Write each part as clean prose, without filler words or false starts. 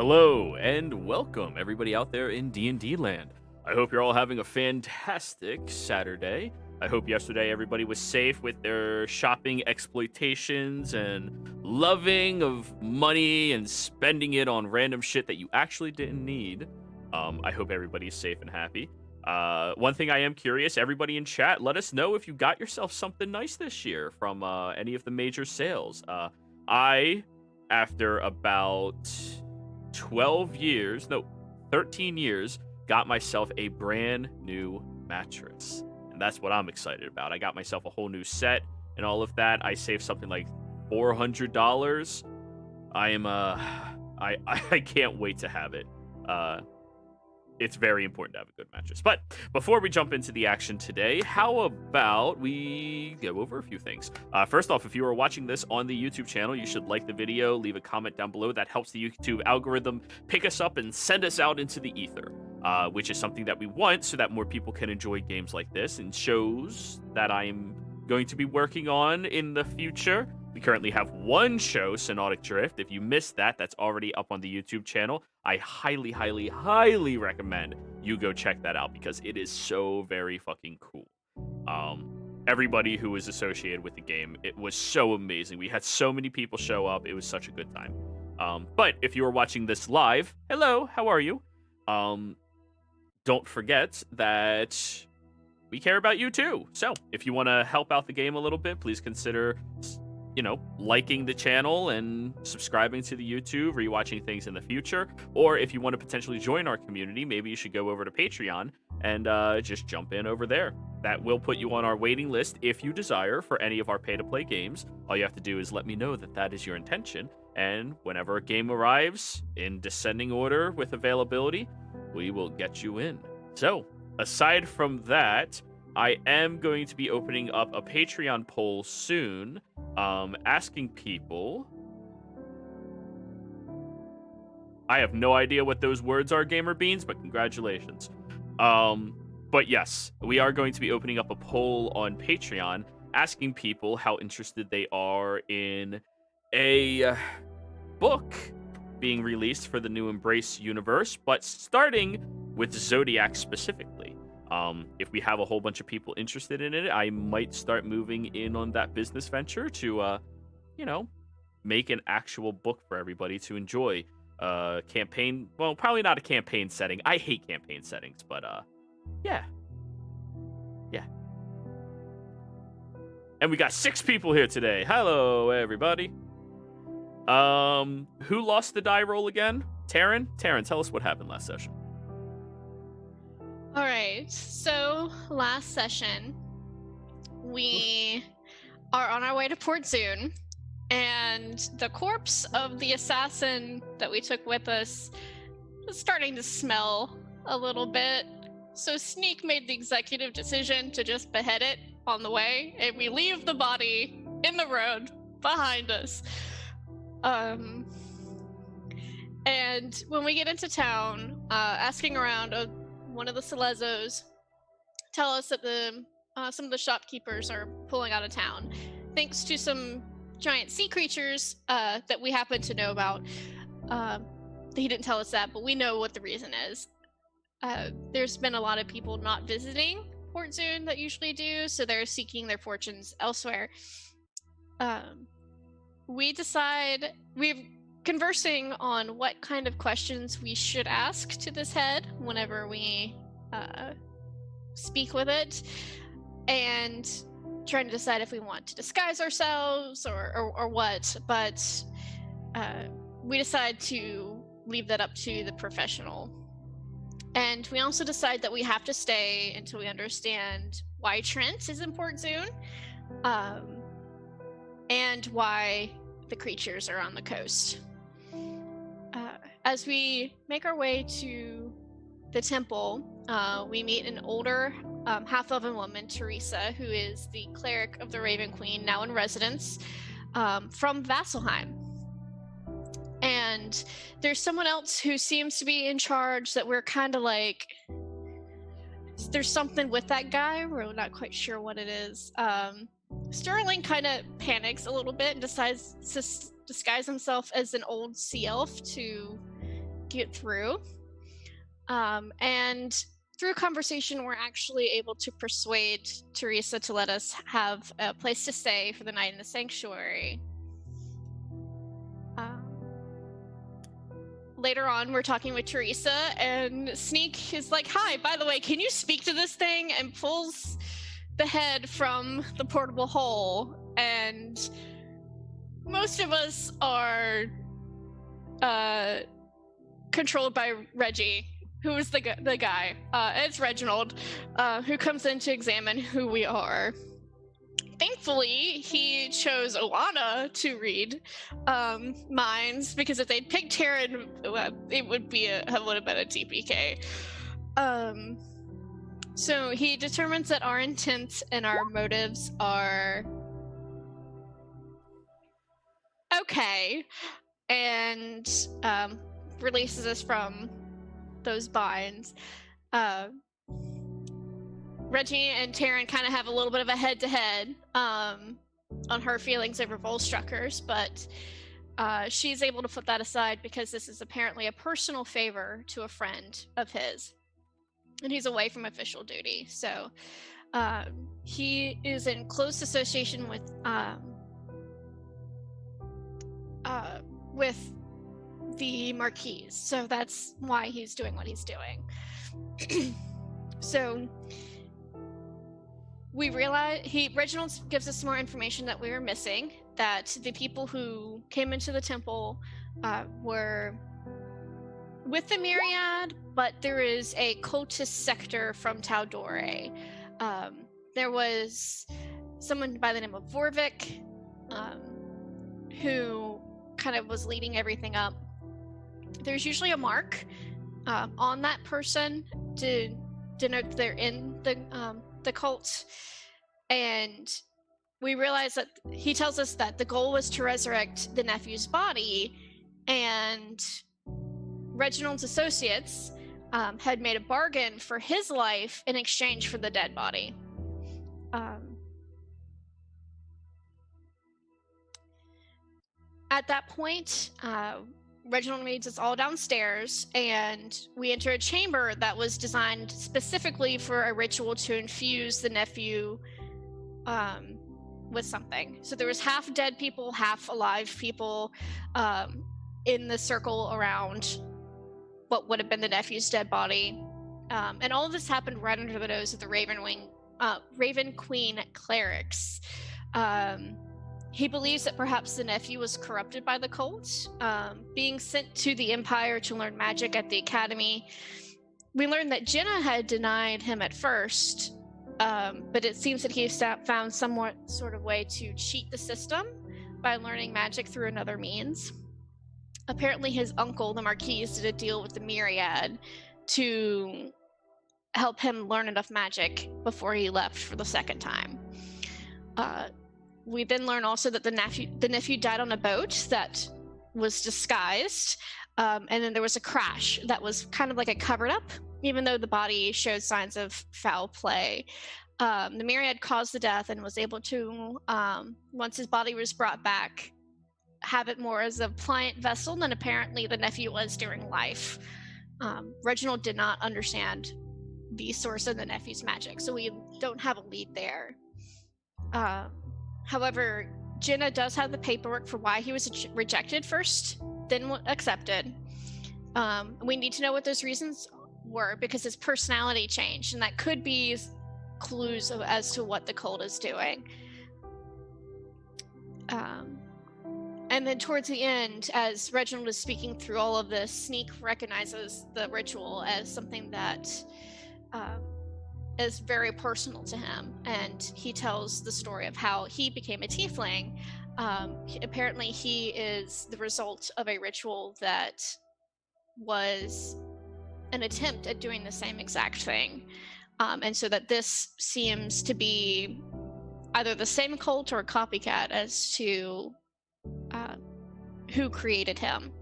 Hello and welcome everybody out there in D&D land. I hope you're all having a fantastic Saturday. I hope yesterday everybody was safe with their shopping exploitations and loving of money and spending it on random shit that you actually didn't need. I hope everybody's safe and happy. One thing I am curious, everybody in chat, let us know if you got yourself something nice this year from any of the major sales. I, after about 12 years, no, 13 years, got myself a brand new mattress. And that's what I'm excited about. I got myself a whole new set and all of that. I saved something like $400. I am I can't wait to have it. It's very important to have a good mattress. But before we jump into the action today, how about we go over a few things? First off, if you are watching this on the YouTube channel, you should like the video, leave a comment down below. That helps the YouTube algorithm pick us up and send us out into the ether, which is something that we want so that more people can enjoy games like this and shows that I'm going to be working on in the future. We currently have one show, Synodic Drift. If you missed that, that's already up on the YouTube channel. I highly, highly, highly recommend you go check that out because it is so very fucking cool. Everybody who was associated with the game, it was so amazing. We had so many people show up. It was such a good time. But if you are watching this live, hello, how are you? Don't forget that we care about you too. So if you want to help out the game a little bit, please consider liking the channel and subscribing to the YouTube, rewatching things in the future. Or if you want to potentially join our community, maybe you should go over to Patreon and just jump in over there. That will put you on our waiting list if you desire for any of our pay-to-play games. All you have to do is let me know that that is your intention. And whenever a game arrives in descending order with availability, we will get you in. So, aside from that, I am going to be opening up a Patreon poll soon, asking people. I have no idea what those words are, Gamer Beans, but congratulations. But yes, we are going to be opening up a poll on Patreon, asking people how interested they are in a book being released for the new Embrace universe, but starting with Zodiac specifically. If we have a whole bunch of people interested in it, I might start moving in on that business venture to, make an actual book for everybody to enjoy. Campaign, well, probably not a campaign setting. I hate campaign settings, but, yeah. And we got 6 people here today. Hello, everybody. Who lost the die roll again? Taryn? Taryn, tell us what happened last session. All right, so last session, we are on our way to Port Zune, and the corpse of the assassin that we took with us was starting to smell a little bit. So Sneak made the executive decision to just behead it on the way, and we leave the body in the road behind us. And when we get into town, asking around, one of the Salezos tell us that some of the shopkeepers are pulling out of town, thanks to some giant sea creatures that we happen to know about. He didn't tell us that, but we know what the reason is. There's been a lot of people not visiting Port Zune that usually do, so they're seeking their fortunes elsewhere. We're conversing on what kind of questions we should ask to this head whenever we speak with it, and trying to decide if we want to disguise ourselves or what, but we decide to leave that up to the professional. And we also decide that we have to stay until we understand why Trent is in Port Zune, and why the creatures are on the coast. As we make our way to the temple, we meet an older half-elven woman, Teresa, who is the cleric of the Raven Queen, now in residence, from Vasselheim. And there's someone else who seems to be in charge that we're kind of like, there's something with that guy, we're not quite sure what it is. Sterling kind of panics a little bit and decides to disguise himself as an old sea elf to get through. And through conversation, we're actually able to persuade Teresa to let us have a place to stay for the night in the sanctuary. Later on, we're talking with Teresa, and Sneak is like, "Hi, by the way, can you speak to this thing?" and pulls the head from the portable hole. And most of us are controlled by Reggie, who is the guy. It's Reginald, who comes in to examine who we are. Thankfully, he chose Oana to read minds, because if they'd picked Taryn, it would have been a TPK. So he determines that our intents and our motives are okay, and releases us from those binds. Reggie and Taryn kind of have a little bit of a head-to-head on her feelings over Volstruckers, but she's able to put that aside because this is apparently a personal favor to a friend of his, and he's away from official duty. So he is in close association with the Marquise, so that's why he's doing what he's doing. So we realize Reginald gives us more information that we were missing, that the people who came into the temple were with the Myriad, but there is a cultist sector from Taudore. There was someone by the name of Vorvik, who kind of was leading everything up. There's usually a mark on that person to denote they're in the cult, and we realize that he tells us that the goal was to resurrect the nephew's body, and Reginald's associates had made a bargain for his life in exchange for the dead body. At that point, Reginald leads us all downstairs, and we enter a chamber that was designed specifically for a ritual to infuse the nephew with something. So there was half dead people, half alive people in the circle around what would have been the nephew's dead body. And all of this happened right under the nose of the Raven Queen clerics. He believes that perhaps the nephew was corrupted by the cult, being sent to the Empire to learn magic at the academy. We learned that Jenna had denied him at first, but it seems that he found some sort of way to cheat the system by learning magic through another means. Apparently his uncle, the Marquise, did a deal with the Myriad to help him learn enough magic before he left for the second time. We then learn also that the nephew died on a boat that was disguised, and then there was a crash that was kind of like a covered up, even though the body showed signs of foul play. The Myriad caused the death and was able to, once his body was brought back, have it more as a pliant vessel than apparently the nephew was during life. Reginald did not understand the source of the nephew's magic, so we don't have a lead there. However, Jenna does have the paperwork for why he was rejected first, then accepted. We need to know what those reasons were, because his personality changed, and that could be clues as to what the cult is doing. And then towards the end, as Reginald is speaking through all of this, Sneak recognizes the ritual as something that is very personal to him, and he tells the story of how he became a tiefling. Apparently he is the result of a ritual that was an attempt at doing the same exact thing, and so that this seems to be either the same cult or a copycat as to who created him.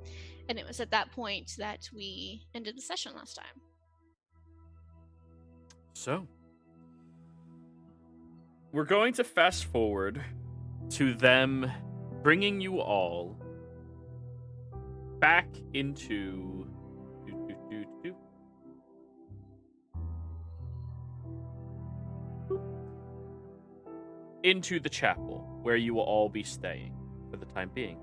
And it was at that point that we ended the session last time. So, we're going to fast forward to them bringing you all back into into the chapel, where you will all be staying for the time being.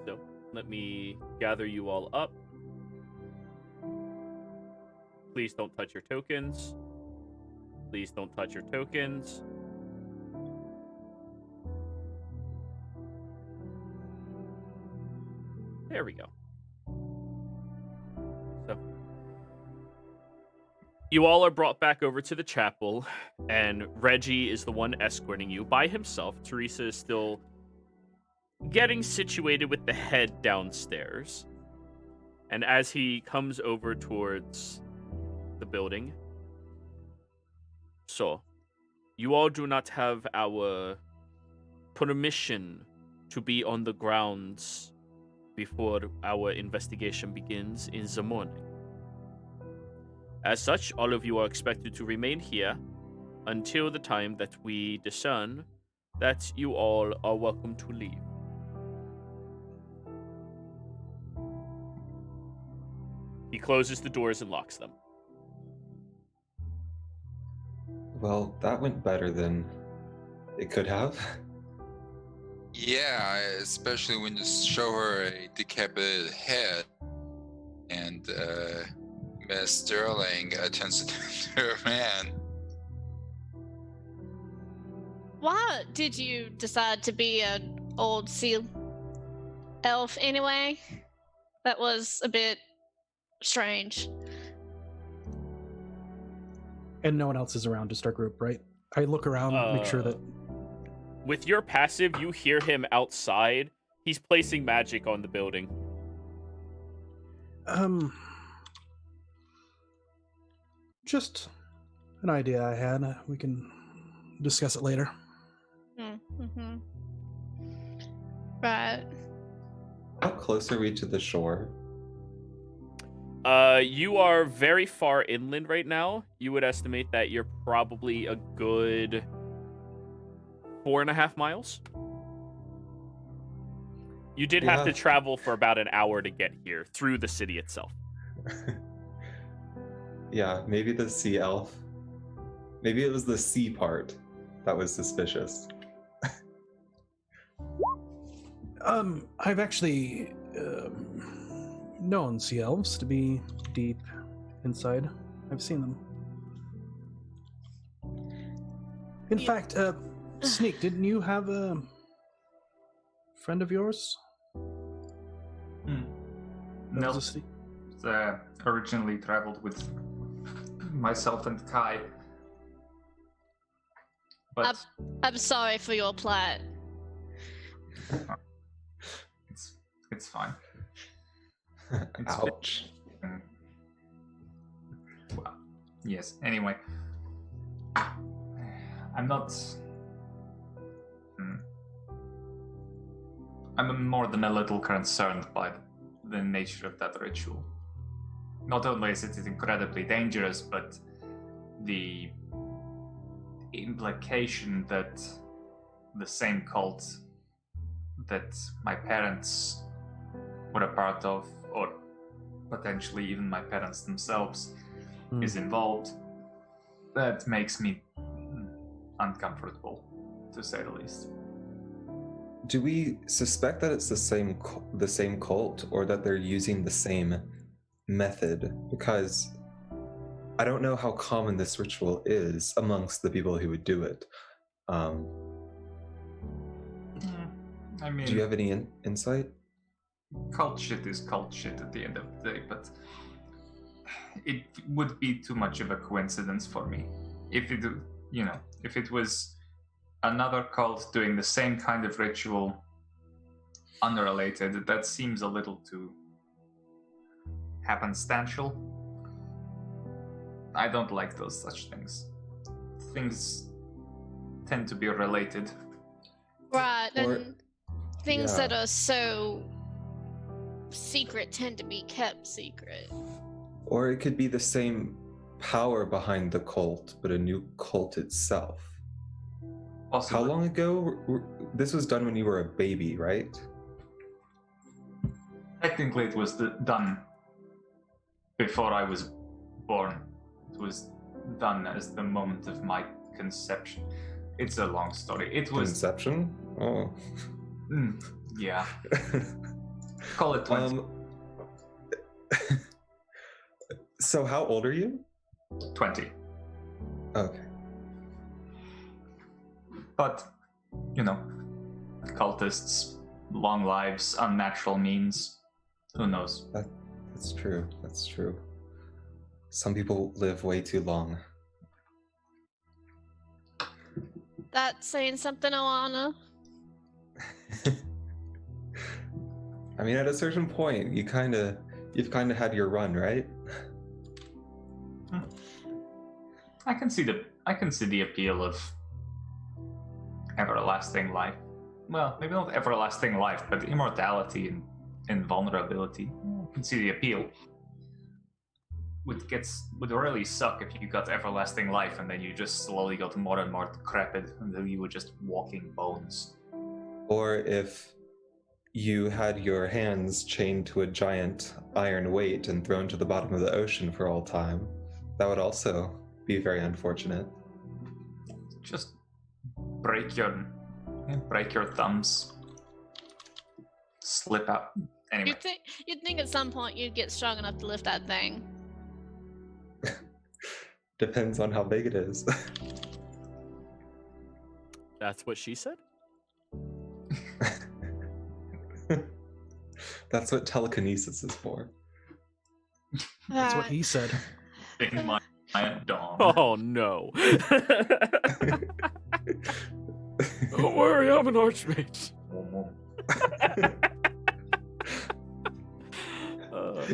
So, let me gather you all up. Please don't touch your tokens. Please don't touch your tokens. There we go. So, you all are brought back over to the chapel, and Reggie is the one escorting you by himself. Teresa is still getting situated with the head downstairs. And as he comes over towards the building, so, you all do not have our permission to be on the grounds before our investigation begins in the morning. As such, all of you are expected to remain here until the time that we discern that you all are welcome to leave. He closes the doors and locks them. Well, that went better than it could have. Yeah, especially when you show her a decapitated head and Miss Sterling attends to her man. Why did you decide to be an old sea elf anyway? That was a bit strange. And no one else is around to start group, right? I look around, make sure that... With your passive, you hear him outside. He's placing magic on the building. Just an idea I had. We can discuss it later. Mm-hmm. Right. How close are we to the shore? You are very far inland right now. You would estimate that you're probably a good 4.5 miles. You did have to travel for about an hour to get here through the city itself. Yeah, maybe the sea elf. Maybe it was the sea part that was suspicious. I've actually known sea elves to be deep inside. I've seen them. In fact, Sneak, didn't you have a friend of yours? No. Originally traveled with myself and Kai. But I'm sorry for your plight. it's fine. Ouch. Well, yes. Anyway, I'm not. I'm more than a little concerned by the nature of that ritual. Not only is it incredibly dangerous, but the implication that the same cult that my parents were a part of, or potentially even my parents themselves, is involved, that makes me uncomfortable, to say the least. Do we suspect that it's the same cult, or that they're using the same method? Because I don't know how common this ritual is amongst the people who would do it. I mean, do you have any insight? Cult shit is cult shit at the end of the day, but it would be too much of a coincidence for me if it was another cult doing the same kind of ritual, unrelated. That seems a little too happenstantial. I don't like those such things. Things tend to be related. Right, and things that are so secret tend to be kept secret. Or it could be the same power behind the cult, but a new cult itself. Possibly. How long ago? This was done when you were a baby, right? Technically, it was done before I was born. It was done as the moment of my conception. It's a long story. It was Conception? Oh. yeah. Call it 20. So how old are you? 20. Okay. But, cultists, long lives, unnatural means. Who knows? That's true. That's true. Some people live way too long. That's saying something, Alana. I mean, at a certain point, you've kind of had your run, right? I can see the appeal of everlasting life. Well, maybe not everlasting life, but immortality and invulnerability. I can see the appeal. Would really suck if you got everlasting life and then you just slowly got more and more decrepit until you were just walking bones. Or if you had your hands chained to a giant iron weight and thrown to the bottom of the ocean for all time. That would also be very unfortunate. Just break your thumbs. Slip out. Anyway. You'd think at some point you'd get strong enough to lift that thing. Depends on how big it is. That's what she said? That's what telekinesis is for. That's what he said. In my dong. Oh no. Don't worry, I'm an archmage.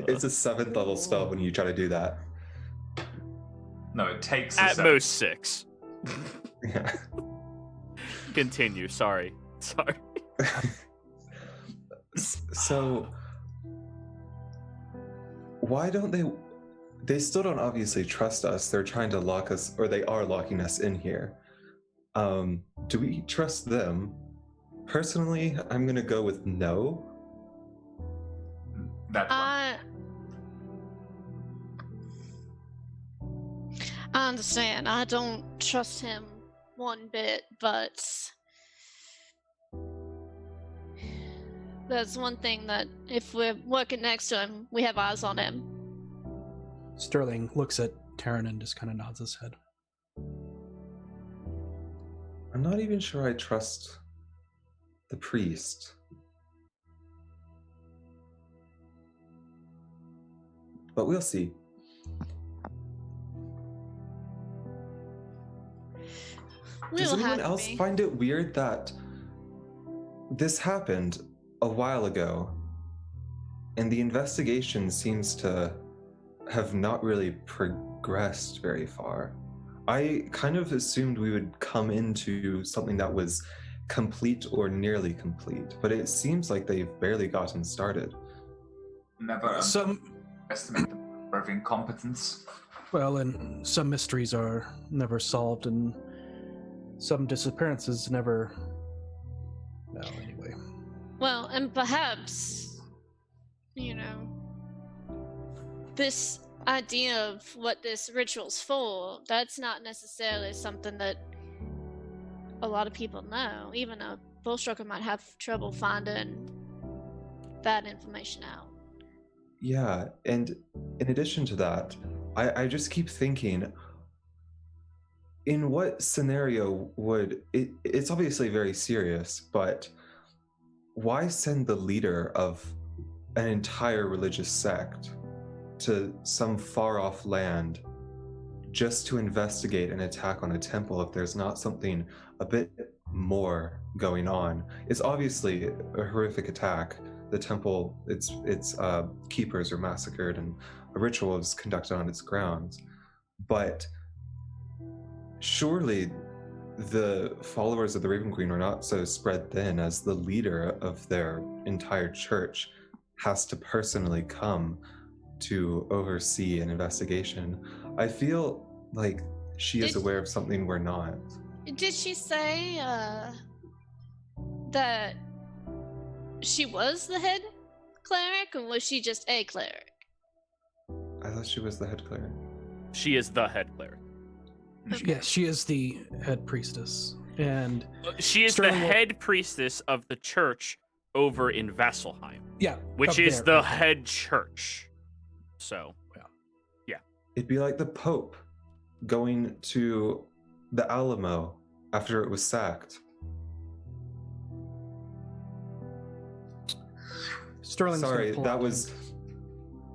It's a 7th level spell when you try to do that. No, it takes At most 6. Yeah. Continue, sorry. So, why don't they still don't obviously trust us. They're trying to lock us, or they are locking us in here. Do we trust them? Personally, I'm gonna go with no. That one. I understand. I don't trust him one bit, but there's one thing that if we're working next to him, we have eyes on him. Sterling looks at Taryn and just kind of nods his head. I'm not even sure I trust the priest. But we'll see. Does anyone else find it weird that this happened a while ago and the investigation seems to have not really progressed very far? I kind of assumed we would come into something that was complete or nearly complete, but it seems like they've barely gotten started. Never estimate the number of incompetence. Well, and some mysteries are never solved, and some disappearances never... Well, anyway. Well, and perhaps, this idea of what this ritual's for, that's not necessarily something that a lot of people know. Even a bowstrucker might have trouble finding that information out. Yeah, and in addition to that, I just keep thinking, in what scenario would it's obviously very serious, but why send the leader of an entire religious sect to some far off land just to investigate an attack on a temple if there's not something a bit more going on? It's obviously a horrific attack. The temple, its keepers are massacred and a ritual is conducted on its grounds, but surely the followers of the Raven Queen are not so spread thin as the leader of their entire church has to personally come to oversee an investigation. I feel like she is aware of something we're not. Did she say that she was the head cleric, or was she just a cleric? I thought she was the head cleric. She is the head cleric. Yes, she is the head priestess, and She is Sterling the will- head priestess of the church over in Vasselheim, yeah, which up is there, the right there. head church. So, It'd be like the Pope going to the Alamo after it was sacked. Sterling's gonna Sorry, pull that out was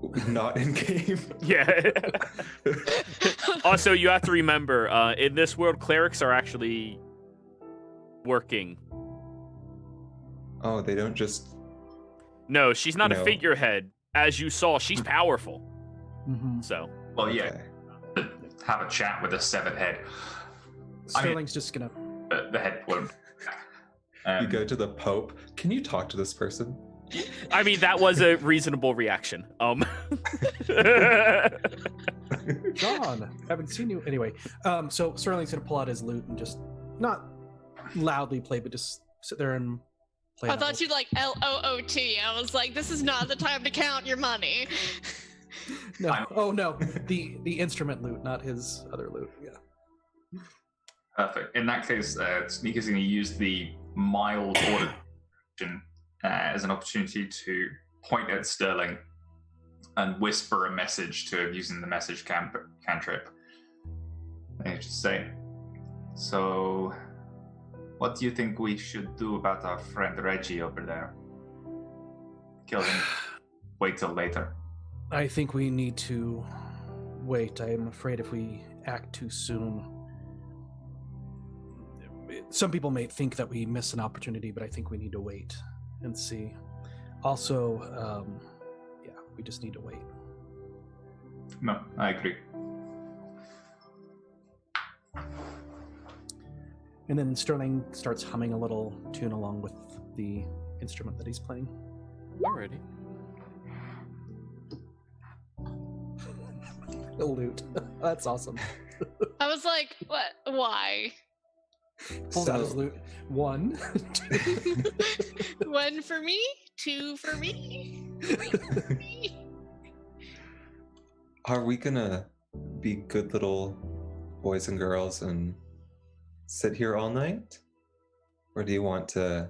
his- not in game. yeah. Also, you have to remember, in this world, clerics are actually working. Oh, they don't just. No, she's not a No. figurehead. As you saw, she's powerful. Mhm. So, Well, yeah, Okay. have a chat with the severed head. I mean- Sterling's just gonna. The head won't. You go to the Pope. Can you talk to this person? I mean, that was a reasonable reaction. John, haven't seen you. Anyway, so Sterling's gonna pull out his lute and just not loudly play, but just sit there and play. I on thought it. you'd like LOOT. I was like, this is not the time to count your money. No, I'm- oh no, the instrument lute, not his other lute. Yeah. Perfect. In that case, Sneak is going to use the mild order as an opportunity to point at Sterling and whisper a message to him using the message cantrip. And just say, so, what do you think we should do about our friend Reggie over there? Kill him. Wait till later. I think we need to wait. I am afraid if we act too soon, some people may think that we miss an opportunity, but I think we need to wait and see. Also, yeah, we just need to wait. No, I agree. And then Sterling starts humming a little tune along with the instrument that he's playing. alrighty. The lute. That's awesome. I was like, what? Why? Pulls out his lute. 1, 2. 1 for me, 2 for me, 3 for me. Are we gonna be good little boys and girls and sit here all night? Or do you want to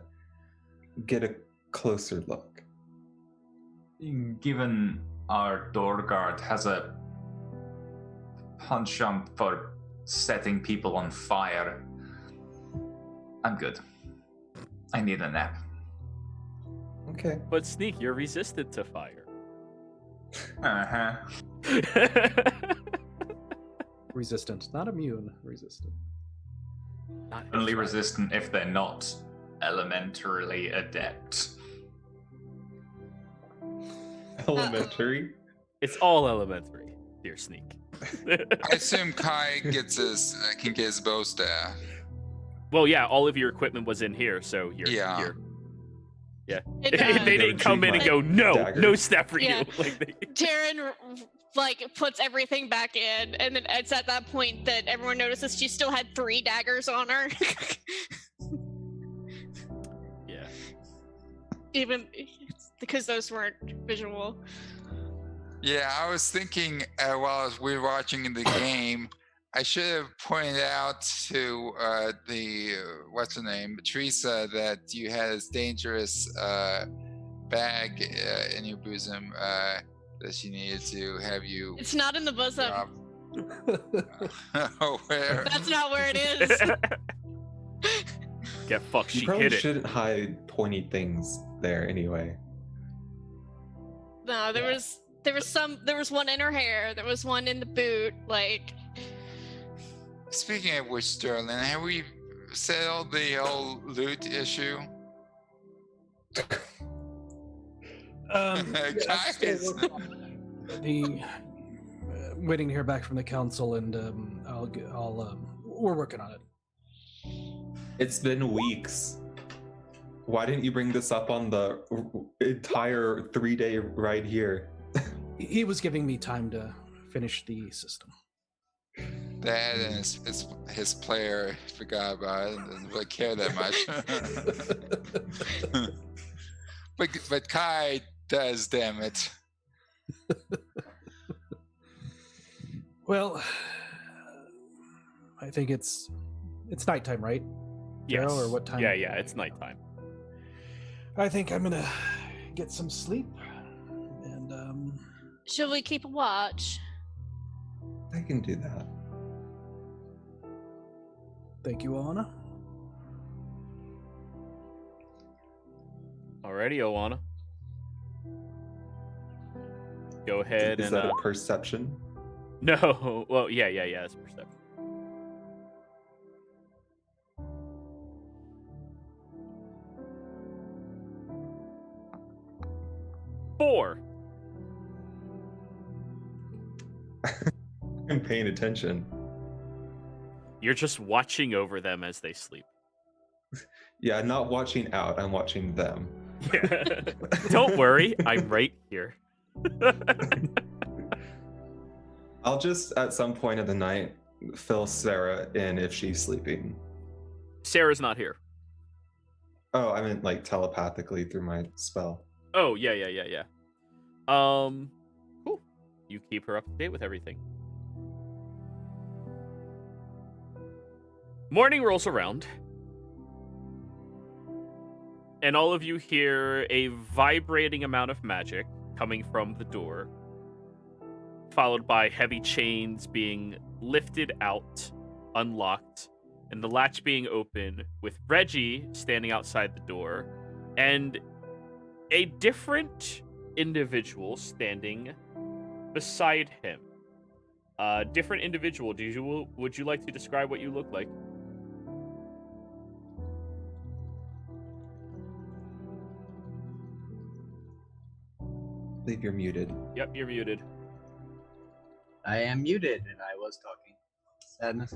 get a closer look? Given our door guard has a penchant for setting people on fire, I'm good. I need a nap. Okay. But Sneak, you're resistant to fire. Uh-huh. Resistant, not immune. Resistant. Not Only fire. resistant if they're not elementarily adept. Elementary. It's all elementary, dear Sneak. I assume Kai gets can get his bow staff. Well, yeah, all of your equipment was in here, so you're Yeah. here. Yeah. And, They Go didn't come in and retrieve go, no, dagger. no step for Yeah. you. Like Taryn like puts everything back in, and then it's at that point that everyone notices she still had 3 daggers on her. yeah. Even because those weren't visual. Yeah, I was thinking while we were watching the game, I should have pointed out to the what's her name, Teresa, that you had this dangerous bag in your bosom that she needed to have you It's not in the bosom. drop. Where? That's not where it is. Get fucked, You she probably hit it. shouldn't hide pointy things there anyway. No, there was one in her hair. There was one in the boot. Like, Speaking of which, Sterling, have we settled the whole loot issue? Yeah, still Guys. working on the waiting to hear back from the council, and we're working on it. It's been weeks. Why didn't you bring this up on the entire 3-day ride here? He was giving me time to finish the system. That and his player forgot about it and didn't really care that much. but Kai does, damn it. Well, I think it's nighttime, right? Yes. Daryl, or what time? Yeah, it's nighttime. I think I'm gonna get some sleep. And Should we keep a watch? I can do that. thank you, Alana. Alrighty, Oana. Go ahead Is and that a perception? no. Well, yeah, it's perception. Four. I'm paying attention. You're just watching over them as they sleep. Yeah, not watching out. I'm watching them. Yeah. Don't worry, I'm right here. I'll just, at some point of the night, fill Sarah in if she's sleeping. Sarah's not here. Oh, I meant like telepathically through my spell. Oh, yeah. Cool. You keep her up to date with everything. Morning rolls around, and all of you hear a vibrating amount of magic coming from the door, followed by heavy chains being lifted out, unlocked, and the latch being open, with Reggie standing outside the door, and a different individual standing beside him. Different individual. Would you like to describe what you look like? I believe you're muted. Yep, you're muted. I am muted, and I was talking. Sadness.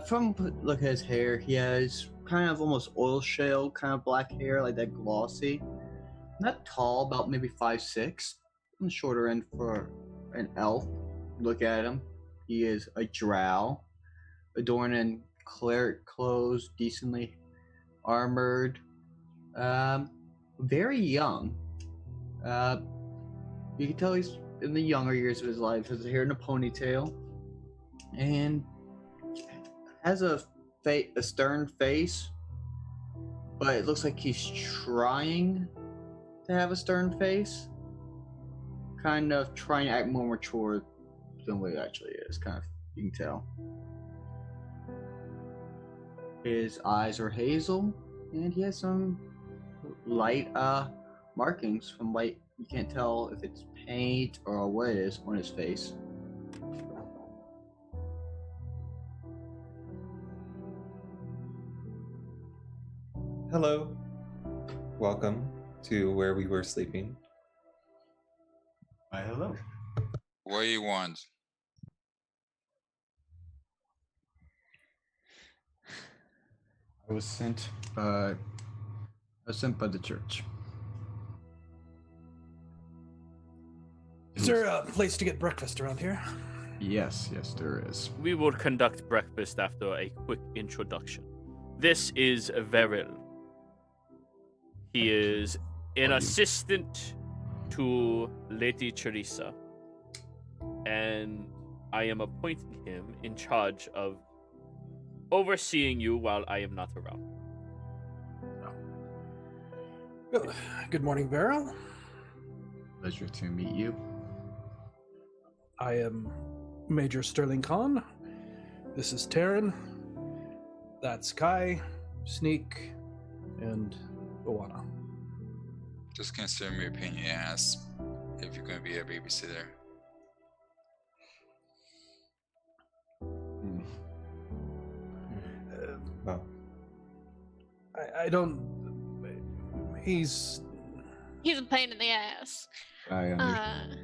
From look at his hair, he has kind of almost oil shale kind of black hair, like that glossy. Not tall, about maybe 5'6". On the shorter end for an elf. Look at him. He is a drow, adorned in cleric clothes, decently armored. Very young. You can tell he's in the younger years of his life. Has hair in a ponytail, and has a stern face, but it looks like he's trying to have a stern face. Kind of trying to act more mature than what he actually is. Kind of, you can tell. His eyes are hazel, and he has some light markings from light. You can't tell if it's paint or what it is on his face. Hello. Welcome to where we were sleeping. Why, hello. What do you want? I was sent by the church. Is there a place to get breakfast around here? Yes, there is. We will conduct breakfast after a quick introduction. This is Veril. He is an assistant to Lady Teresa, and I am appointing him in charge of overseeing you while I am not around. Well, good morning, Beryl. Pleasure to meet you. I am Major Sterling Khan. This is Taryn. That's Kai, Sneak, and Oana. Just consider me a pain in the ass if you're going to be a babysitter. Wow. I don't. He's a pain in the ass. I understand.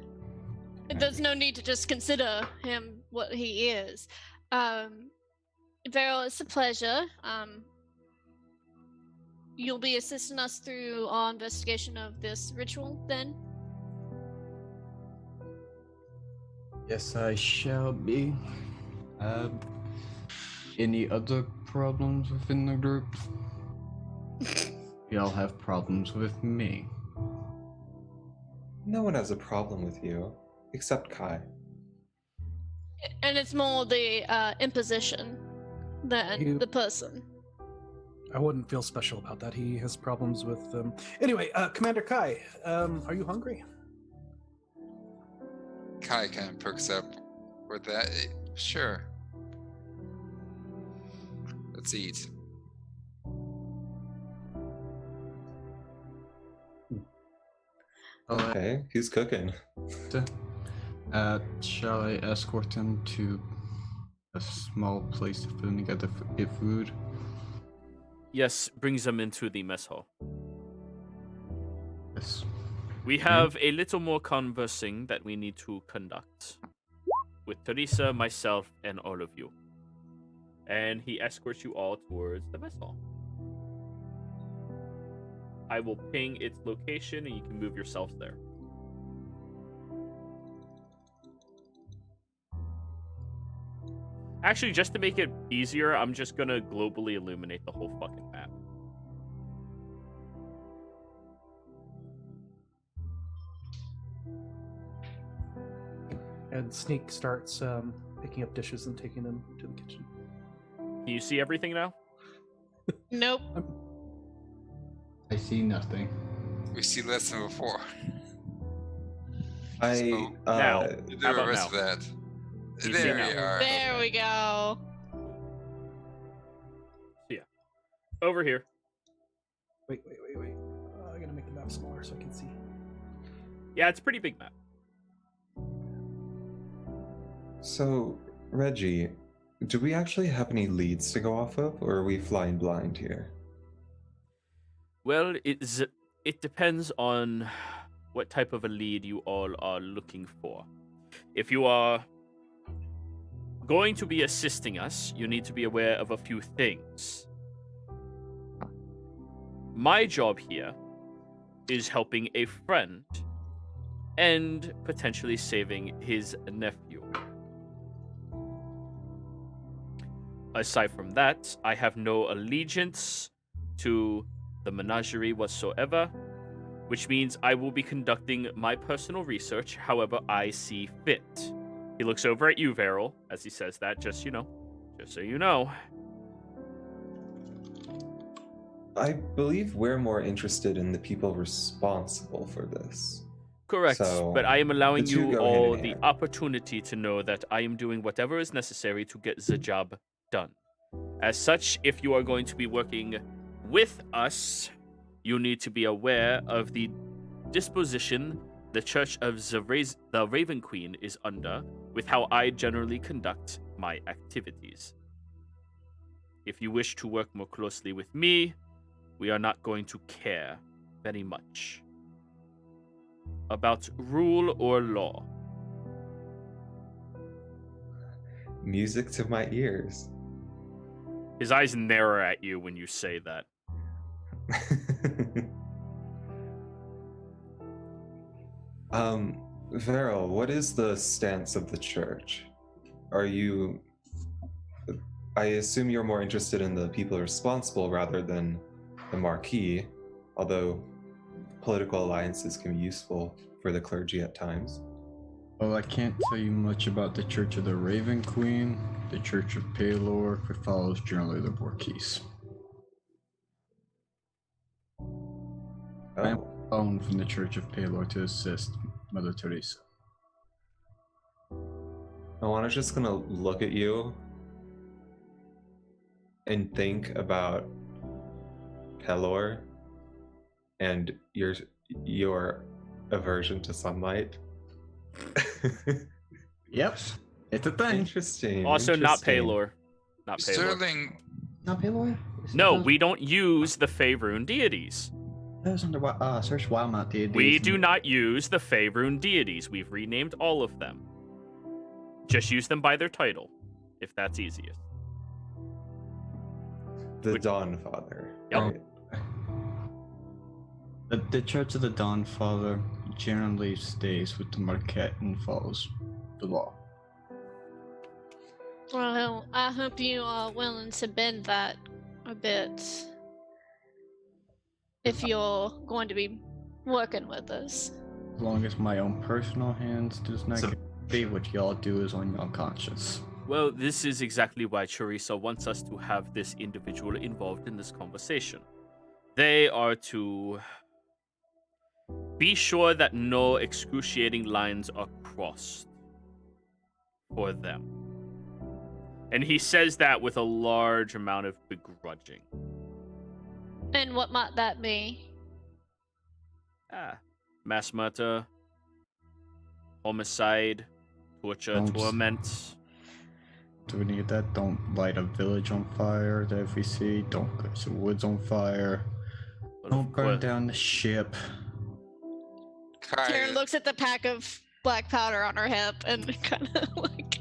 There's no need to just consider him what he is. Beryl, it's a pleasure. You'll be assisting us through our investigation of this ritual, then? Yes, I shall be. Any other problems within the group? Y'all have problems with me. No one has a problem with you, except Kai. And it's more the imposition than You- the person. I wouldn't feel special about that. He has problems with. Anyway, Commander Kai, are you hungry? Kai kind of perks up with that. Sure. Let's eat. Okay, who's cooking? Shall I escort him to a small place to put him to get food? Yes, brings them into the mess hall. Yes. We have a little more conversing that we need to conduct with Teresa, myself, and all of you. And he escorts you all towards the mess hall. I will ping its location and you can move yourselves there. Actually, just to make it easier, I'm just gonna globally illuminate the whole fucking map. And Sneak starts picking up dishes and taking them to the kitchen. Can you see everything now? Nope. I see nothing. We see less than before. I So, now. Do How the about rest now? of that. You see There now. we are. There we go. Over here. Wait. I gotta make the map smaller so I can see. Yeah, it's a pretty big map. So, Reggie, do we actually have any leads to go off of, or are we flying blind here? Well, it depends on what type of a lead you all are looking for. If you are going to be assisting us, you need to be aware of a few things. My job here is helping a friend and potentially saving his nephew. Aside from that, I have no allegiance to the menagerie whatsoever, which means I will be conducting my personal research however I see fit. He looks over at you, Veril, as he says that, just so you know. I believe we're more interested in the people responsible for this. Correct, So, but I am allowing the two you go all hand in the hand. opportunity to know that I am doing whatever is necessary to get the job done. As such, if you are going to be working with us, you need to be aware of the disposition the Church of the Raven Queen is under with how I generally conduct my activities. If you wish to work more closely with me, we are not going to care very much about rule or law. Music to my ears. His eyes narrow at you when you say that. Veril, what is the stance of the church? Are you... I assume you're more interested in the people responsible rather than the marquis, although political alliances can be useful for the clergy at times. Well, I can't tell you much about the Church of the Raven Queen, the Church of Palor, which follows generally the Borkis. I am Oh, alone from the Church of Palor to assist Mother Teresa. Alana's just gonna look at you and think about Pelor and your aversion to sunlight. Yep, it's a thing. Interesting. Also, not interesting. Palor. Not Palor. Sterling, Not Palor? No, we don't use the Faerun deities. That was under search Wildmount deities. We do not use the Faerun deities. We've renamed all of them. Just use them by their title, if that's easiest. The Which- Dawn Father. Yep. Right? The Church of the Dawn Father generally stays with the Marquette and follows the law. Well, I hope you are willing to bend that a bit if you're going to be working with us. As long as my own personal hands does not So- get what y'all do is on your conscience. Well, this is exactly why Charissa wants us to have this individual involved in this conversation. They are to be sure that no excruciating lines are crossed for them. And he says that with a large amount of begrudging. And what might that be? Mass murder, homicide, torture, Don't- torment. Do we need that? Don't light a village on fire that we see. Don't set the woods on fire. But Don't of burn course- down the ship. Kai, Karen looks at the pack of black powder on her hip and kind of like.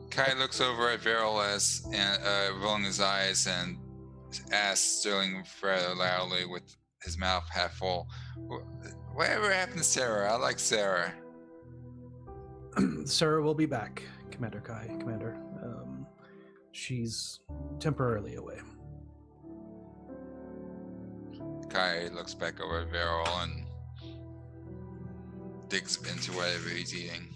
Kai looks over at Verilas and rolling his eyes and asks Sterling rather loudly with his mouth half full, "Whatever happened to Sarah? I like Sarah." Sarah will be back, Commander Kai. Commander, she's temporarily away. Kai looks back over at Veril and digs into whatever he's eating.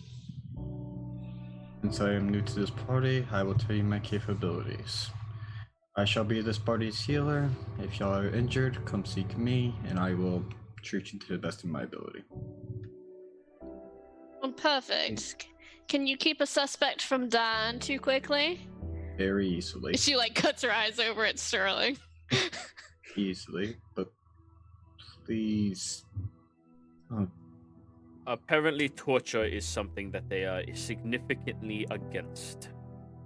Since I am new to this party, I will tell you my capabilities. I shall be this party's healer. If y'all are injured, come seek me, and I will treat you to the best of my ability. Well, perfect. Can you keep a suspect from dying too quickly? Very easily. She like cuts her eyes over at Sterling. Easily, but please. Oh, Apparently, torture is something that they are significantly against.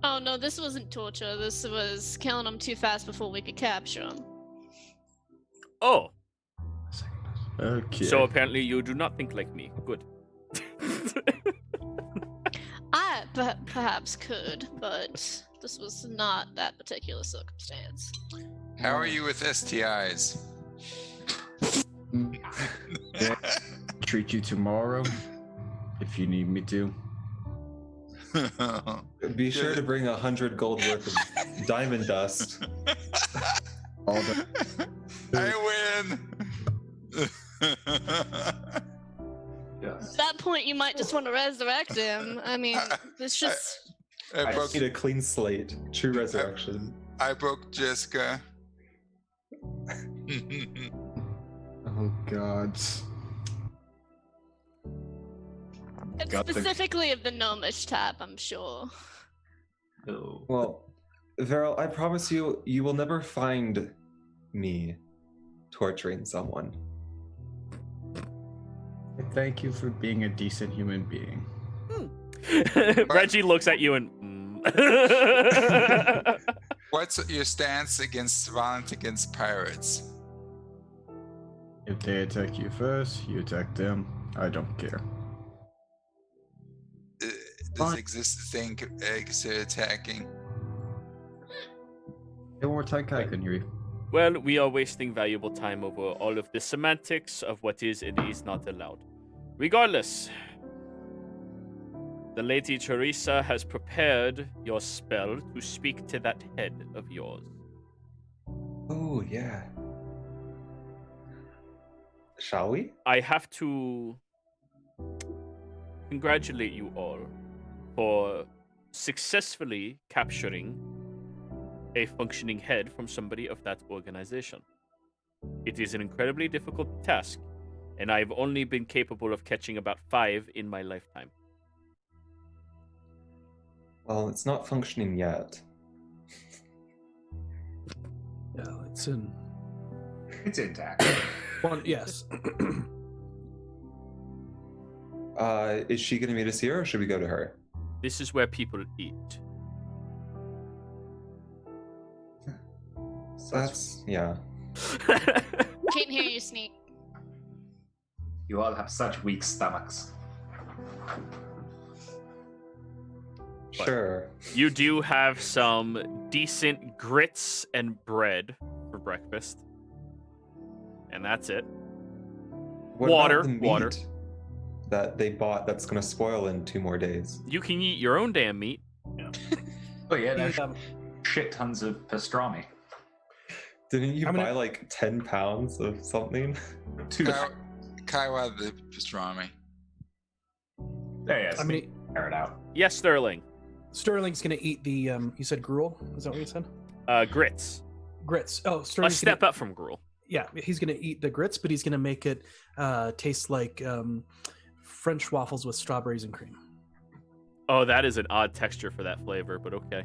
Oh no, this wasn't torture. This was killing them too fast before we could capture them. Oh, okay. so apparently you do not think like me. Good. I perhaps could, but this was not that particular circumstance. How are you with STIs? Yeah, treat you tomorrow if you need me to. Be sure to bring 100 gold worth of diamond dust. All the I win. Yes. At that point, you might just want to resurrect him. I mean, it's just. I broke, Need a clean slate. True resurrection. I broke Jessica. oh god. It's Got the- specifically of the gnomish type, I'm sure. Oh. Well, Veril, I promise you, you will never find me torturing someone. Thank you for being a decent human being. Reggie looks at you and. mm. What's your stance against violence against pirates? If they attack you first, you attack them. I don't care. Does Fine. exist thing consider attacking? Say one more time, Kai, I couldn't hear you. Well, we are wasting valuable time over all of the semantics of what is and is not allowed. Regardless, the Lady Teresa has prepared your spell to speak to that head of yours. Oh, yeah. Shall we? I have to congratulate you all for successfully capturing a functioning head from somebody of that organization. It is an incredibly difficult task, and I've only been capable of catching about 5 in my lifetime. Well, it's not functioning yet. Yeah, it's in. It's intact. One, yes. Is she going to meet us here, or should we go to her? This is where people eat. That's, yeah. Can't hear you, Sneak. You all have such weak stomachs. Sure. You do have some decent grits and bread for breakfast. And that's it. What Water, about the water. meat that they bought that's going to spoil in 2 more days? You can eat your own damn meat. Oh yeah, there's Um, shit tons of pastrami. Didn't you How many- buy like 10 pounds of something? Two. Kai wanted the pastrami. There, yes. how many air it out. Yes, Sterling. Sterling's gonna eat the you said gruel? Is that what you said? Grits. Grits. Oh, A Sterling's step gonna, up from gruel. yeah, he's gonna eat the grits, but he's gonna make it taste like French waffles with strawberries and cream. Oh, that is an odd texture for that flavor, but okay.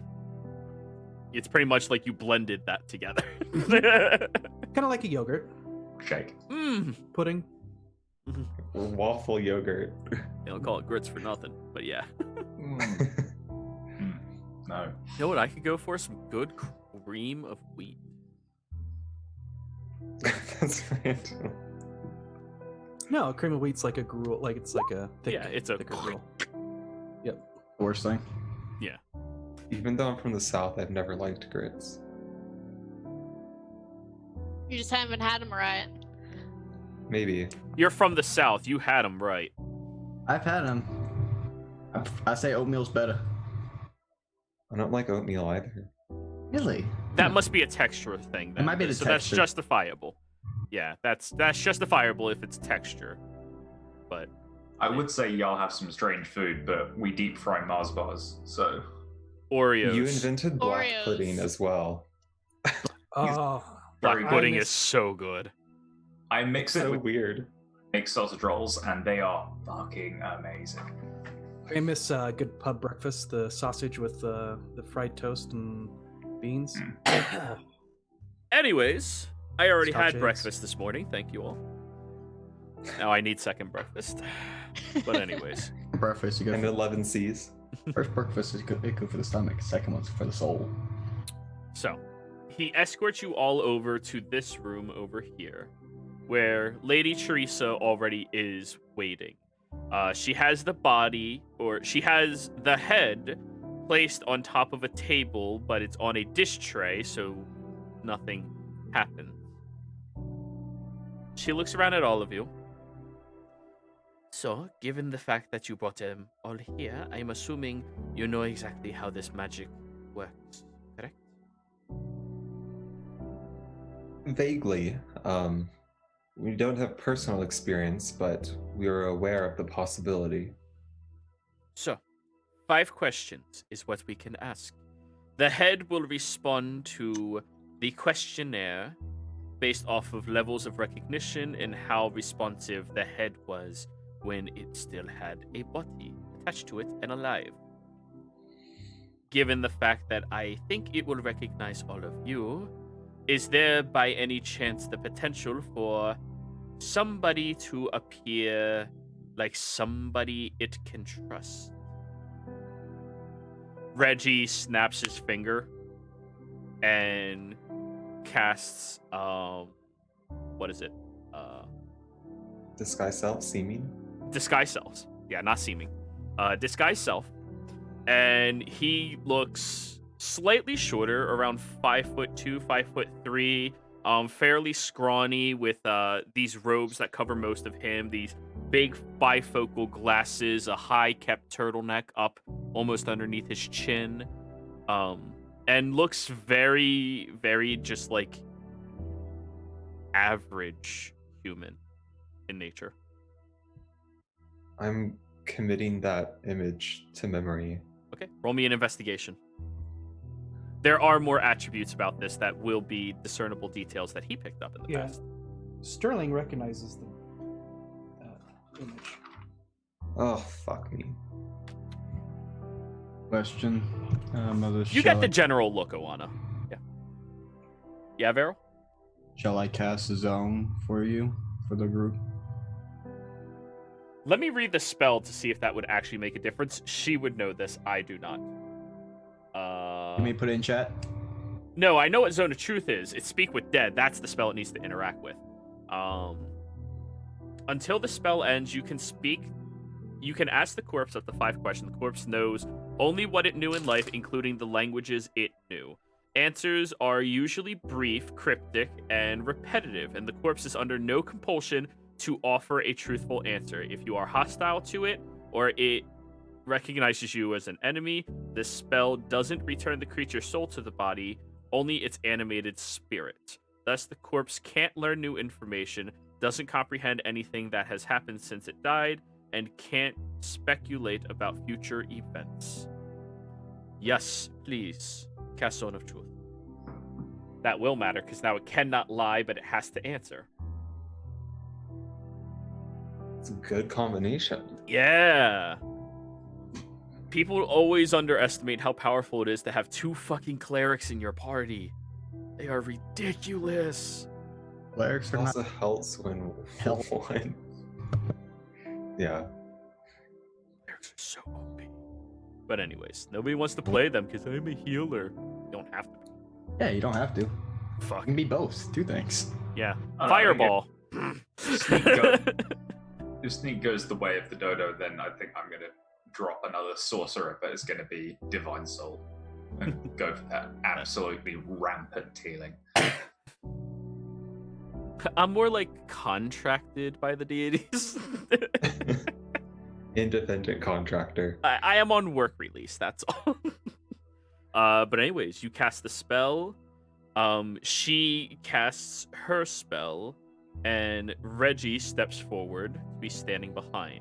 It's pretty much like you blended that together. Kind of like a yogurt Shake. pudding. Waffle yogurt. They don't call it grits for nothing, but yeah. No. You know what I could go for? Some good cream of wheat. That's random. No, cream of wheat's like a gruel, like it's like a thick, Yeah, it's a thicker gruel. Worst thing. Even though I'm from the South, I've never liked grits. You just haven't had them right. Maybe. You're from the South. You had them right. I've had them. I say oatmeal's better. I don't like oatmeal either. Really? That must be a texture thing. Then. might be the So that's texture. justifiable. Yeah, that's justifiable if it's texture. But I would say y'all have some strange food, but we deep fry Mars bars, so Oreos. You invented black Oreos. pudding as well. Oh, Black very pudding good. is so good. I mix it So with weird. mixed sausage rolls, and they are fucking amazing. I miss good pub breakfast. The sausage with the fried toast and beans. Anyways, I already Scotch had eggs. breakfast this morning. Thank you all. Now I need second breakfast. But anyways, Breakfast, you go. And 11 C's. First breakfast is good for the stomach. Second one's for the soul. so he escorts you all over to this room over here, where Lady Teresa already is waiting. She has the body, or she has the head placed on top of a table, but it's on a dish tray, so nothing happens. She looks around at all of you. So, given the fact that you brought them all here, I'm assuming you know exactly how this magic works, correct? Vaguely. We don't have personal experience, but we are aware of the possibility. So, 5 questions is what we can ask. The head will respond to the questionnaire based off of levels of recognition and how responsive the head was when it still had a body attached to it and alive. Given the fact that I think it will recognize all of you, is there by any chance the potential for somebody to appear like somebody it can trust? Reggie snaps his finger and casts what is it? Disguise self, seeming. Disguise selves. Yeah, not seeming. Disguise self. And he looks slightly shorter, around 5'2", 5'3", fairly scrawny with these robes that cover most of him, these big bifocal glasses, a high kept turtleneck up almost underneath his chin, and looks very, very just like average human in nature. I'm committing that image to memory. Okay, roll me an investigation. There are more attributes about this that will be discernible details that he picked up in the Yeah. past. Sterling recognizes the image. Oh, fuck me. Question. Mother, You got the general look, Oana. Yeah. Yeah, Vero? Shall I cast a zone for you, for the group? Let me read the spell to see if that would actually make a difference. She would know this. I do not. Can we put it in chat? No, I know what Zone of Truth is. It's Speak with Dead. That's the spell it needs to interact with. Until the spell ends, you can speak. You can ask the corpse up to 5 questions. The corpse knows only what it knew in life, including the languages it knew. Answers are usually brief, cryptic, and repetitive, and the corpse is under no compulsion to offer a truthful answer. If you are hostile to it, or it recognizes you as an enemy, this spell doesn't return the creature's soul to the body, only its animated spirit. Thus, the corpse can't learn new information, doesn't comprehend anything that has happened since it died, and can't speculate about future events. Yes, please. Cast Zone of Truth. That will matter, because now it cannot lie, but it has to answer. It's a good combination. Yeah. People always underestimate how powerful it is to have 2 fucking clerics in your party. They are ridiculous. Clerics It are also not. helps when Help. one. Yeah. Clerics are so OP. But anyways, nobody wants to play them because I'm a healer. You don't have to be. Yeah, you don't have to. You Fuck. can be both. 2 things. Yeah. I don't know, I think Fireball. If Sneak goes the way of the dodo, then I think I'm gonna drop another sorcerer, but it's gonna be Divine Soul, and go for that absolutely rampant healing. I'm more like contracted by the deities. Independent contractor. I am on work release, that's all. But anyways, you cast the spell. She casts her spell, and Reggie steps forward to be standing behind.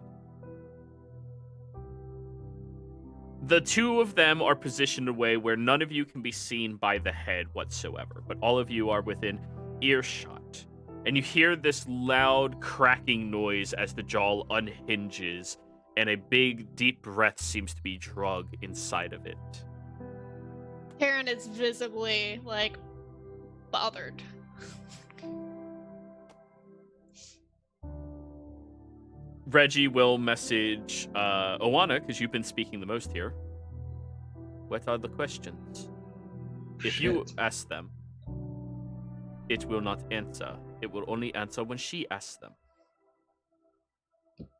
The 2 of them are positioned away where none of you can be seen by the head whatsoever, but all of you are within earshot. And you hear this loud cracking noise as the jaw unhinges, and a big, deep breath seems to be drugged inside of it. Karen is visibly, like, bothered. Reggie will message Owana, because you've been speaking the most here. What are the questions? If you Shit. ask them, it will not answer. It will only answer when she asks them.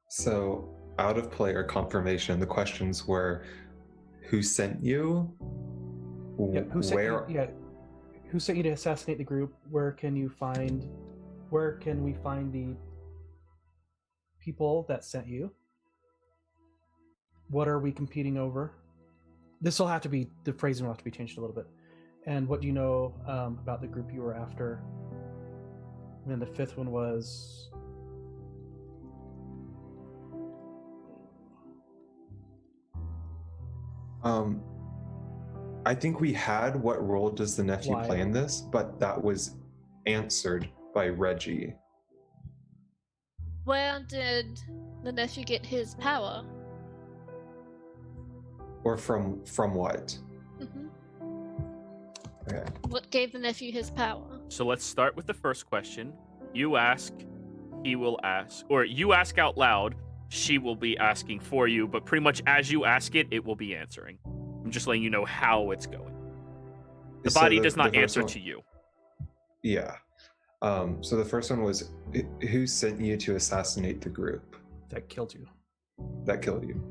So, out of player confirmation, the questions were: who sent you? Yeah, who sent Where? you, who sent you to assassinate the group? Where can we find the people that sent you? What are we competing over? The phrasing will have to be changed a little bit. And what do you know about the group you were after? And then the 5th one was... I think we had what role does the nephew Why? play in this, but that was answered by Reggie. Where did the nephew get his power? Or from what? hmm Okay. What gave the nephew his power? So let's start with the first question. You ask, he will ask. Or you ask out loud, she will be asking for you, but pretty much as you ask it, it will be answering. I'm just letting you know how it's going. The So body does not the first answer one- to you. Yeah. So the first one was: who sent you to assassinate the group that killed you. that killed you?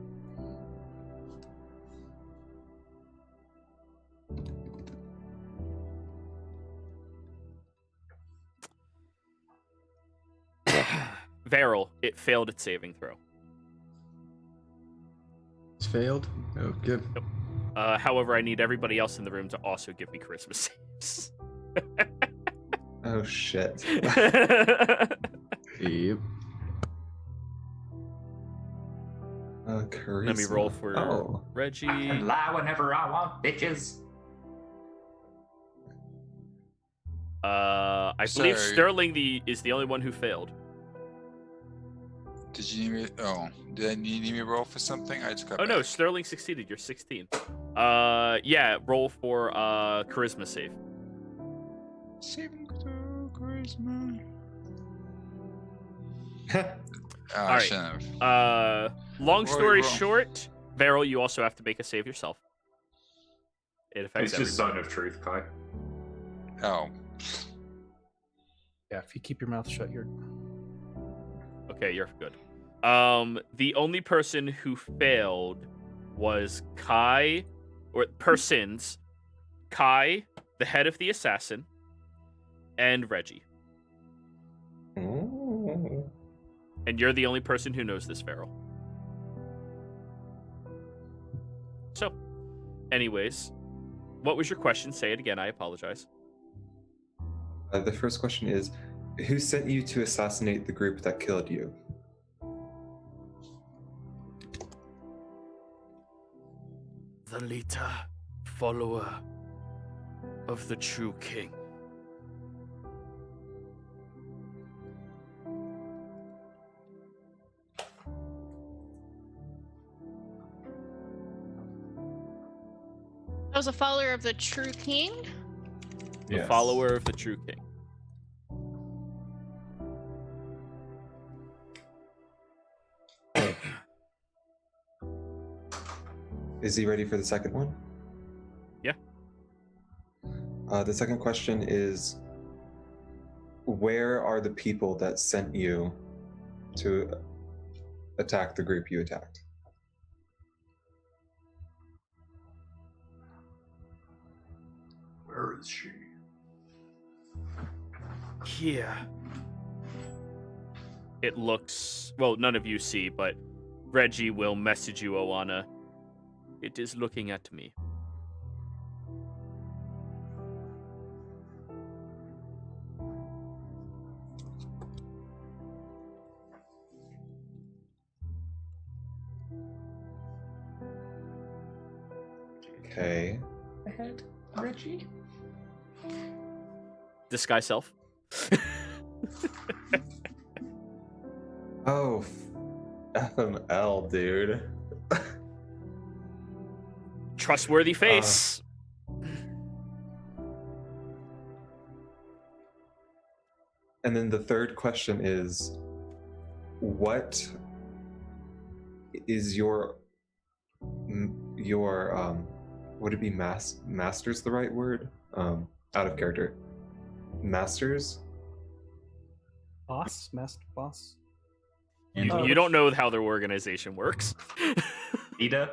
Varel, it failed its saving throw. It's failed. Oh, good. However, I need everybody else in the room to also give me charisma saves. Oh shit. Yep. Charisma. Let me roll for Oh. Reggie. I can lie whenever I want, bitches. I believe Sorry. Sterling is the only one who failed. Did you need me? Oh, did you need me to roll for something? I just got. Oh no, back. Sterling succeeded. You're 16. Yeah, roll for charisma save. Saving throw, charisma. All right. Shouldn't have. Long Roll, story roll. short, Varel, you also have to make a save yourself. It affects It's just everybody. Zone of Truth, Kai. Oh, Yeah, if you keep your mouth shut, you're... Okay, you're good. The only person who failed was Kai, or persons, Kai, the head of the assassin, and Reggie. Ooh. And you're the only person who knows this, Farrell. So, anyways, what was your question? Say it again. I apologize. The first question is: who sent you to assassinate the group that killed you? the leader, follower of the true king. I was a follower of the true king. The Yes. follower of the true king. Is he ready for the second one? Yeah. The second question is, where are the people that sent you to attack the group you attacked? Where is she? Here. It looks... Well, none of you see, but Reggie will message you, Oana. It is looking at me. Okay. Ahead, Reggie. Disguise self. Oh, FML, dude. Trustworthy face. And then the third question is, what is your would it be master's the right word? Out of character. Masters? Boss, master boss. You don't know how their organization works. Ida?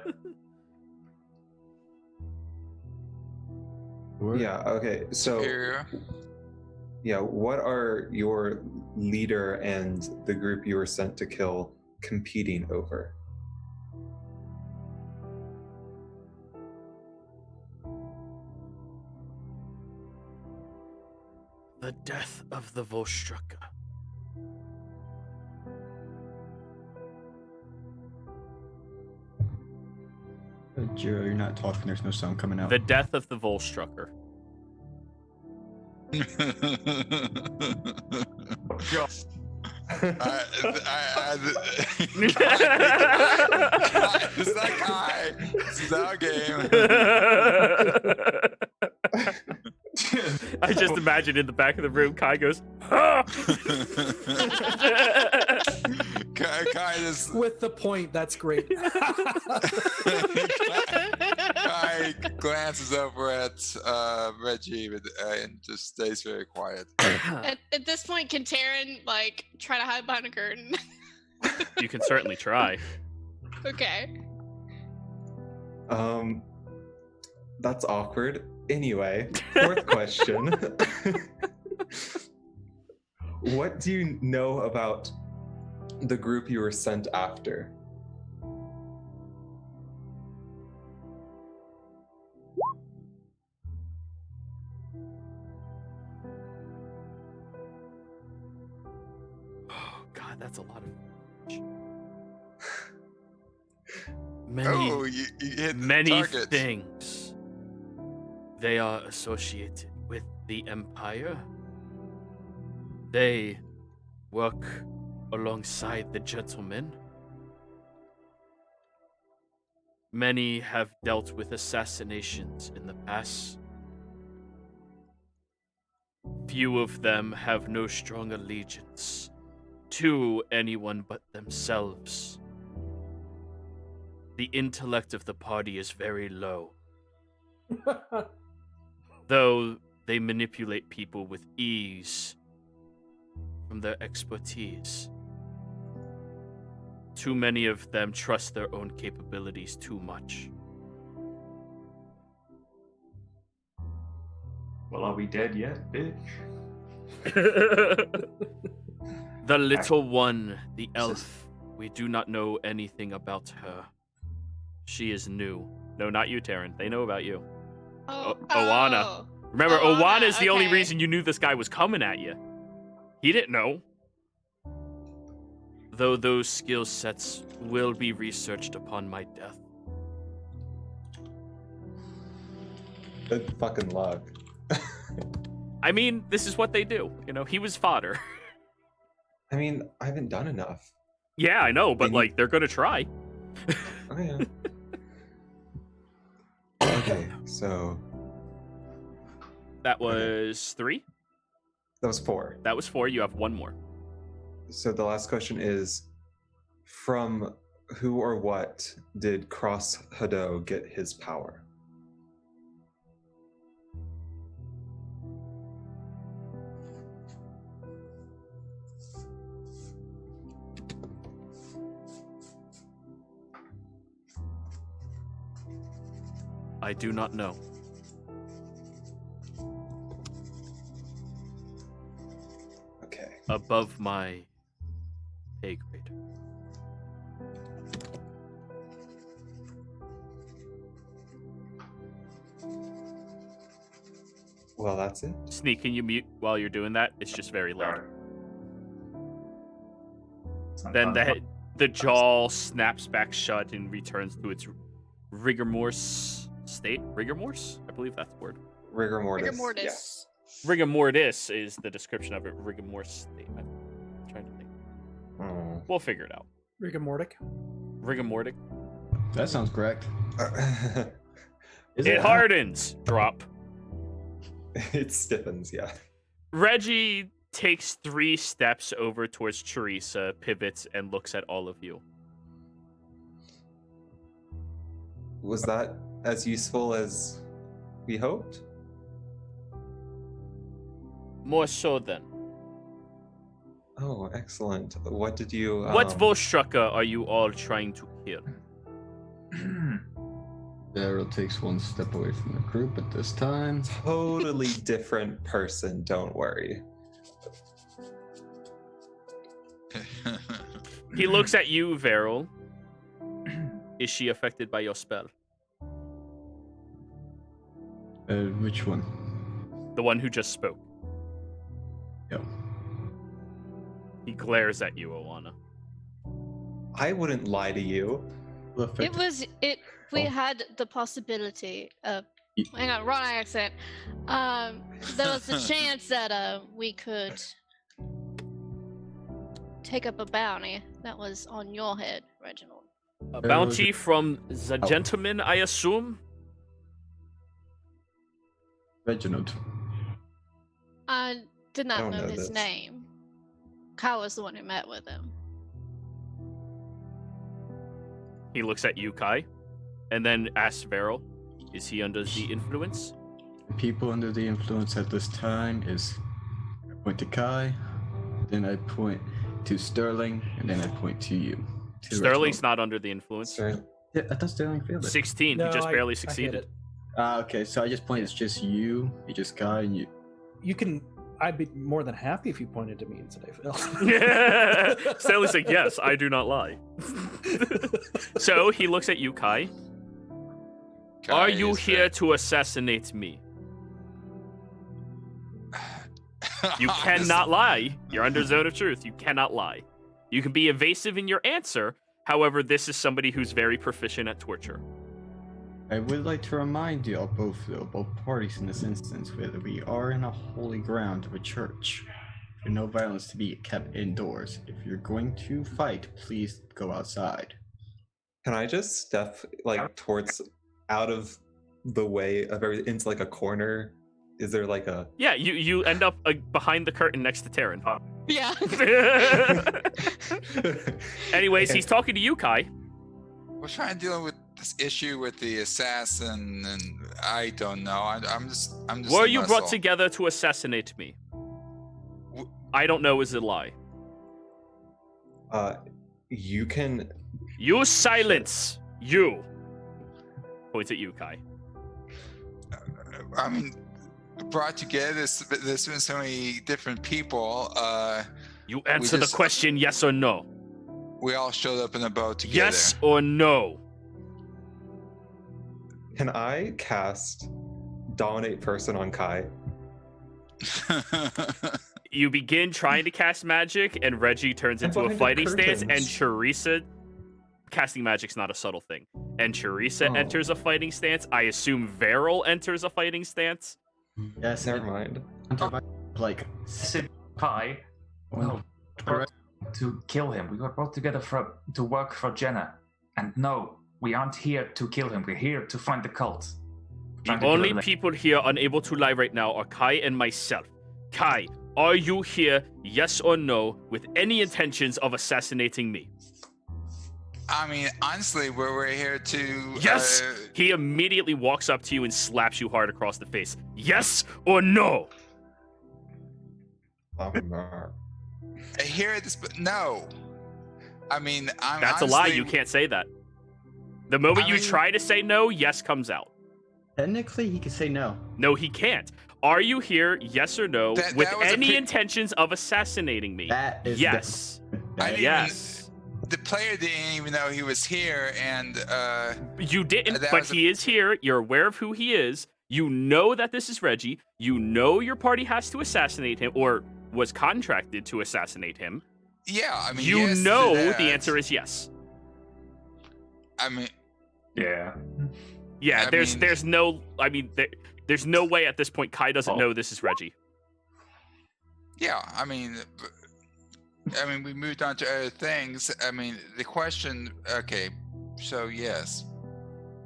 Yeah, okay. So Here. yeah, what are your leader and the group you were sent to kill competing over? The death of the Volstrucker. Jiro, you're not talking. There's no sound coming out. The death of the Volstrucker. It's that guy. It's our game. I just imagine in the back of the room, Kai goes, "Ah!" Kai just With the point, that's great. Kai glances over at Reggie and just stays very quiet. At this point, can Taryn like try to hide behind a curtain? You can certainly try. Okay. That's awkward. Anyway, fourth question. What do you know about the group you were sent after? Oh, God, that's a lot of... Many, Oh, you hit the many target. things. They are associated with the Empire. They work alongside the gentlemen. Many have dealt with assassinations in the past. Few of them have no strong allegiance to anyone but themselves. The intellect of the party is very low, though they manipulate people with ease from their expertise. Too many of them trust their own capabilities too much. Well, are we dead yet, bitch? The little one, the elf, we do not know anything about her. She is new. No, not you, Taryn. They know about you. Oana. Oh. Remember, Oana, Oana is the only okay. reason you knew this guy was coming at you. He didn't know. Though those skill sets will be researched upon my death. Good fucking luck. I mean, this is what they do. You know, he was fodder. I mean, I haven't done enough. Yeah, I know, but They like they're gonna try. Oh yeah. Okay, so That was 3. that was 4. That was 4. You have 1 more. So the last question is, from who or what did Cross Hado get his power? I do not know. Okay. Above my pay grade. Well, that's it. Sneak, can you mute while you're doing that? It's just very loud. Then the jaw snaps back shut and returns to its rigor mortis state. Rigor mortis? I believe that's the word. Rigor mortis. Rigor mortis. Yes. Rigor mortis is the description of it. Rigor mortis state. I'm trying to think. Oh. We'll figure it out. Rigor mortic. Rigor mortis. That sounds correct. Is It hardens. Drop. It stiffens, yeah. Reggie takes 3 steps over towards Teresa, pivots, and looks at all of you. Was that as useful as we hoped? More so than. Oh, excellent. What did you... What Volstrucka are you all trying to kill? Daryl takes 1 step away from the group at this time. Totally different person, don't worry. He looks at you, Veril. Is she affected by your spell? Which one? The one who just spoke. Yep. He glares at you, Oana. I wouldn't lie to you. We Oh. had the possibility of. Y- Hang on, wrong accent. There was a chance that we could take up a bounty that was on your head, Reginald. A bounty from the gentleman, I assume? Reginald. I did I not don't know know his this. name. Kyle was the one who met with him. He looks at you, Kai, and then asks Veril, is he under the influence? People under the influence at this time is I point to Kai, then I point to Sterling, and then I point to you. To Sterling's Reginald. not under the influence. Sorry. Yeah, I thought Sterling failed it. 16, No, he just I- barely I hit succeeded. it. Okay, so I just point. It's just you. You just Kai, and you. You can. I'd be more than happy if you pointed to me and said I failed. Yeah. Sterling's like, yes, I do not lie. So he looks at you, Kai. Are you here to assassinate me? You cannot lie. You're under zone of truth. You cannot lie. You can be evasive in your answer. However, this is somebody who's very proficient at torture. I would like to remind you all both parties in this instance whether we are in a holy ground of a church. For no violence to be kept indoors. If you're going to fight, please go outside. Can I just step like towards out of the way of everything into like a corner? Is there like a Yeah, you end up behind the curtain next to Taryn. Yeah. Anyways, he's talking to you, Kai. We're trying to deal with this issue with the assassin, and I don't know. I'm just. Were a you brought muscle. together to assassinate me? W- I don't know is a lie. you can You silence. You. Points at you, Kai. I mean, brought together. There's been so many different people. You answer the just- question yes or no. We all showed up in a boat together. Yes or no. Can I cast Dominate Person on Kai? You begin trying to cast magic, and Reggie turns I'm into a behind the fighting stance, and curtains. Teresa, casting magic's not a subtle thing, and Teresa Oh. enters a fighting stance. I assume Varel enters a fighting stance. Yes, Never mind. Like, Said Kai, no, to kill him. We were brought together to work for Jenna. And no, we aren't here to kill him. We're here to find the cult. The only people here unable to lie right now are Kai and myself. Kai, are you here, yes or no, with any intentions of assassinating me? I mean, honestly, we're here to. Yes! He immediately walks up to you and slaps you hard across the face. Yes or no? Here at this, but no. I mean, I'm. That's honestly, a lie. You can't say that. The moment you try to say no, yes comes out. technically, he could say no. No, he can't. Are you here, yes or no, That with was a any intentions of assassinating me? That is Yes. different. I didn't Yes. The player didn't even know he was here, and You didn't, that but was a- he is here. You're aware of who he is. You know that this is Reggie. You know your party has to assassinate him, or was contracted to assassinate him. yeah, I mean, You yes to know that. the answer is yes. I mean, Yeah. Yeah, I there's mean- no, I mean, there's no way at this point Kai doesn't Oh. know this is Reggie. yeah, I mean, we moved on to other things. I mean, the question. Okay, so yes.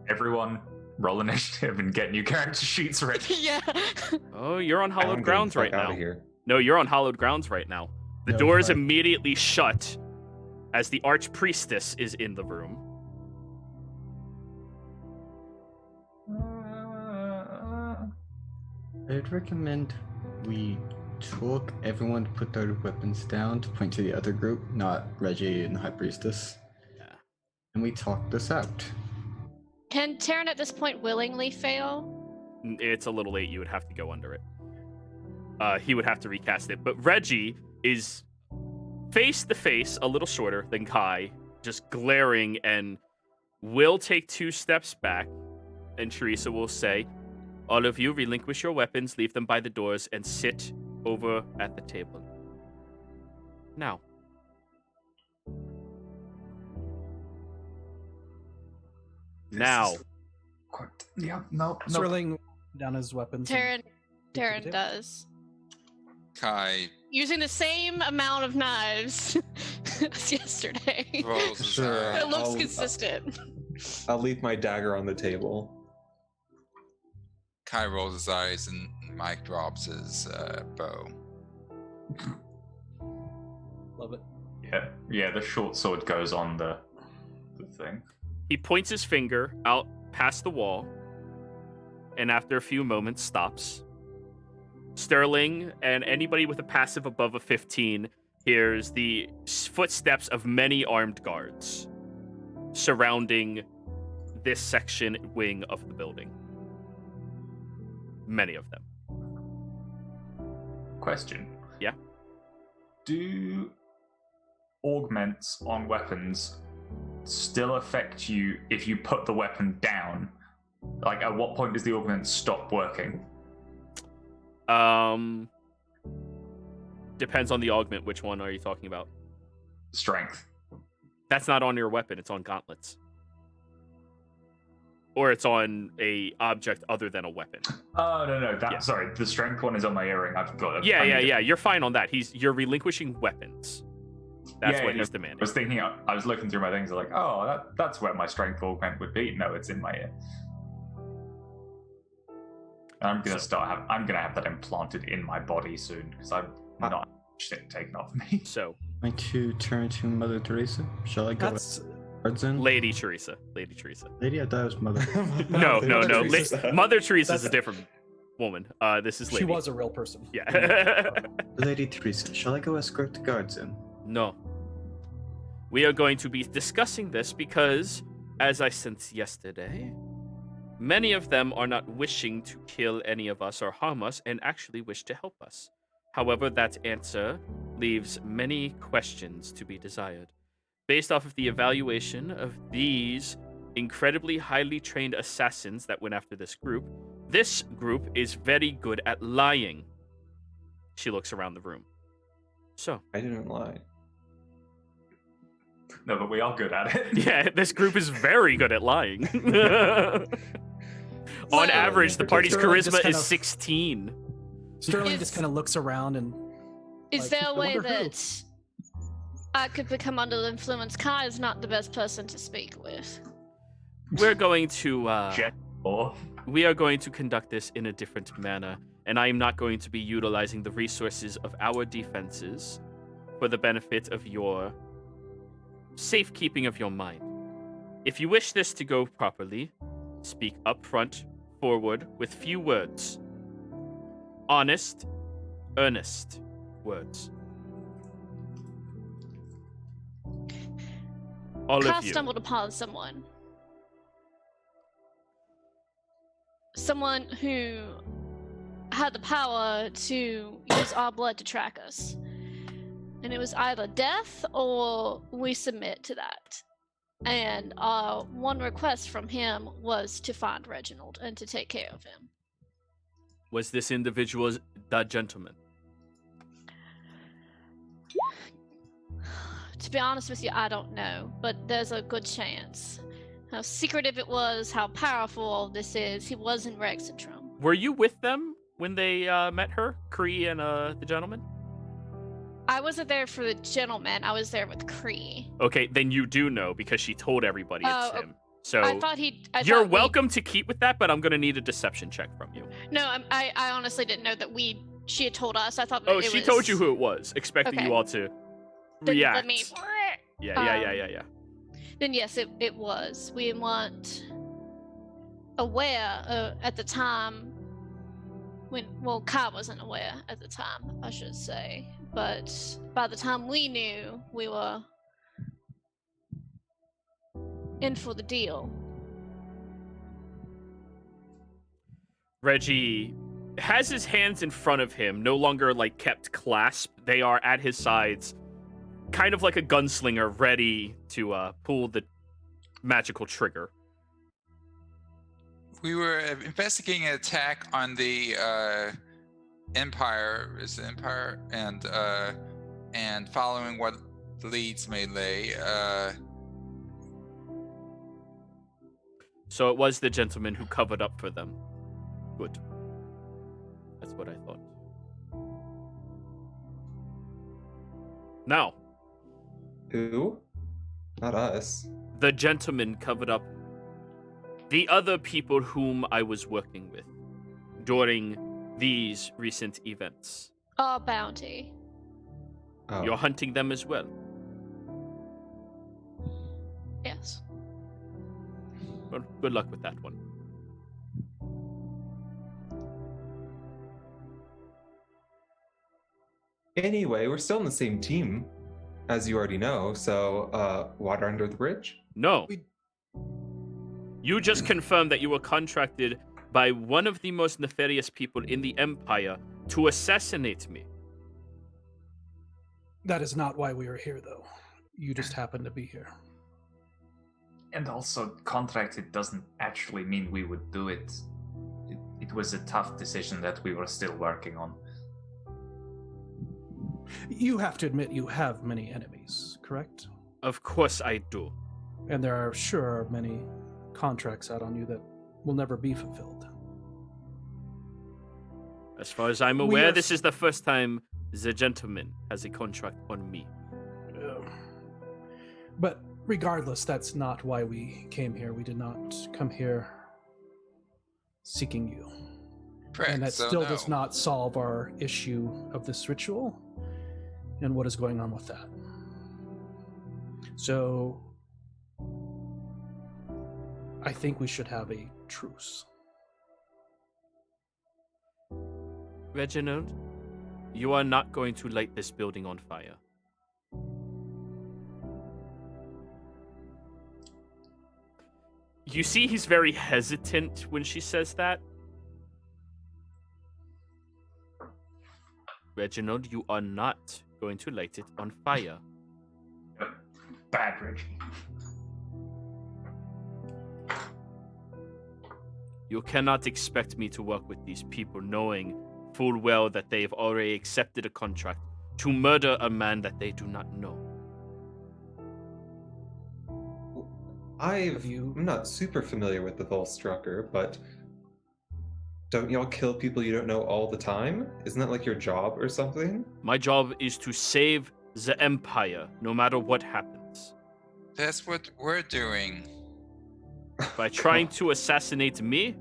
Everyone, roll initiative and get new character sheets ready. Yeah. Oh, you're on I'm hallowed getting grounds the fuck right outta now. Here. No, you're on hallowed grounds right now. The No doors fight. immediately shut as the archpriestess is in the room. I'd recommend we talk everyone to put their weapons down to point to the other group, not Reggie and the High Priestess. Yeah. And we talk this out. Can Taryn at this point willingly fail? It's a little late. You would have to go under it. He would have to recast it. But Reggie is face to face, a little shorter than Kai, just glaring, and will take 2 steps back. And Teresa will say, "All of you relinquish your weapons, leave them by the doors, and sit over at the table. Now." Now. Yeah, no. Sterling down his weapons. and- Taryn does. Kai Using the same amount of knives as yesterday. rolls his Sure. eyes. It looks I'll- consistent. I'll leave my dagger on the table. Kai rolls his eyes, and Mike drops his bow. Love it. Yeah, the short sword goes on the thing. He points his finger out past the wall, and after a few moments stops. Sterling and anybody with a passive above a 15 hears the footsteps of many armed guards surrounding this section wing of the building. Many of them. Question. Yeah? Do augments on weapons still affect you if you put the weapon down? Like, at what point does the augment stop working? Depends on the augment. Which one are you talking about? Strength. That's not on your weapon. It's on gauntlets. Or it's on a object other than a weapon. Oh, no. Yeah. Sorry, the strength one is on my earring. I've got it. Yeah. You're fine on that. You're relinquishing weapons. That's Yeah, what yeah. he's I demanding. was thinking, I was looking through my things, like, oh, that's where my strength augment would be. No, it's in my ear. I'm gonna have that implanted in my body soon because I'm not shit taken off me. So, Like to turn to Mother Teresa? Shall I go That's cards in? Lady Teresa. Lady, I thought it was Mother. No. Teresa. Mother Teresa is a That's- different woman. This is she Lady. was a real person. Yeah. Lady Teresa, shall I go escort the guards in? No. We are going to be discussing this because, as I sensed yesterday, many of them are not wishing to kill any of us or harm us and actually wish to help us. However, that answer leaves many questions to be desired. Based off of the evaluation of these incredibly highly trained assassins that went after this group is very good at lying. She looks around the room. So, I didn't lie. No, but we are good at it. Yeah, this group is very good at lying. On Well, average, the party's Sterling just charisma kind is of- 16. Sterling Is- just kind of looks around and Is Like, there I a way wonder who. that I could become under the influence? Kai is not the best person to speak with. We're going to Or we are going to conduct this in a different manner, and I am not going to be utilizing the resources of our defenses for the benefit of your safekeeping of your mind. If you wish this to go properly, speak upfront, forward, with few words. Honest, earnest words. All Kai of you. stumbled upon someone who had the power to use our blood to track us. And it was either death or we submit to that. And our one request from him was to find Reginald and to take care of him. Was this individual the gentleman? To be honest with you, I don't know, but there's a good chance. How secretive it was, how powerful all this is, he was in Rexentrum. Were you with them when they met her, Cree and the gentleman? I wasn't there for the gentleman, I was there with Cree. Okay, then you do know because she told everybody it's Oh, him. So I thought you're thought we- welcome to keep with that, but I'm gonna need a deception check from you. No, I honestly didn't know that she had told us. I thought that Oh, it she was... told you who it was, expecting Okay. you all to Then react. let me... Yeah. Then yes, it was. We weren't aware at the time Kai wasn't aware at the time, I should say. But by the time we knew, we were in for the deal. Reggie has his hands in front of him, no longer like kept clasped. They are at his sides, kind of like a gunslinger ready to pull the magical trigger. We were investigating an attack on the Empire. Is the Empire and following what leads may lay. So it was the gentleman who covered up for them. Good. That's what I thought. Now, Who? Not us. the gentleman covered up the other people whom I was working with during these recent events. Our bounty. Oh. You're hunting them as well. Yes. Well, good luck with that one. Anyway, we're still in the same team, as you already know. So, water under the bridge. No. We- You just confirmed that you were contracted by one of the most nefarious people in the Empire to assassinate me. That is not why we are here, though. You just happen to be here. And also, contracted doesn't actually mean we would do it. It was a tough decision that we were still working on. You have to admit you have many enemies, correct? Of course I do. And there are sure many contracts out on you that will never be fulfilled. As far as I'm We aware, are- this is the first time the gentleman has a contract on me. But regardless, that's not why we came here. We did not come here seeking you. Correct. And that so still no. does not solve our issue of this ritual and what is going on with that. So I think we should have a truce. Reginald, you are not going to light this building on fire. You see, he's very hesitant when she says that. Reginald, you are not going to light it on fire. Bad Reggie. You cannot expect me to work with these people knowing full well that they have already accepted a contract to murder a man that they do not know. I'm not super familiar with the Volstrucker, but don't y'all kill people you don't know all the time? Isn't that like your job or something? My job is to save the Empire, no matter what happens. That's what we're doing. By trying to assassinate me,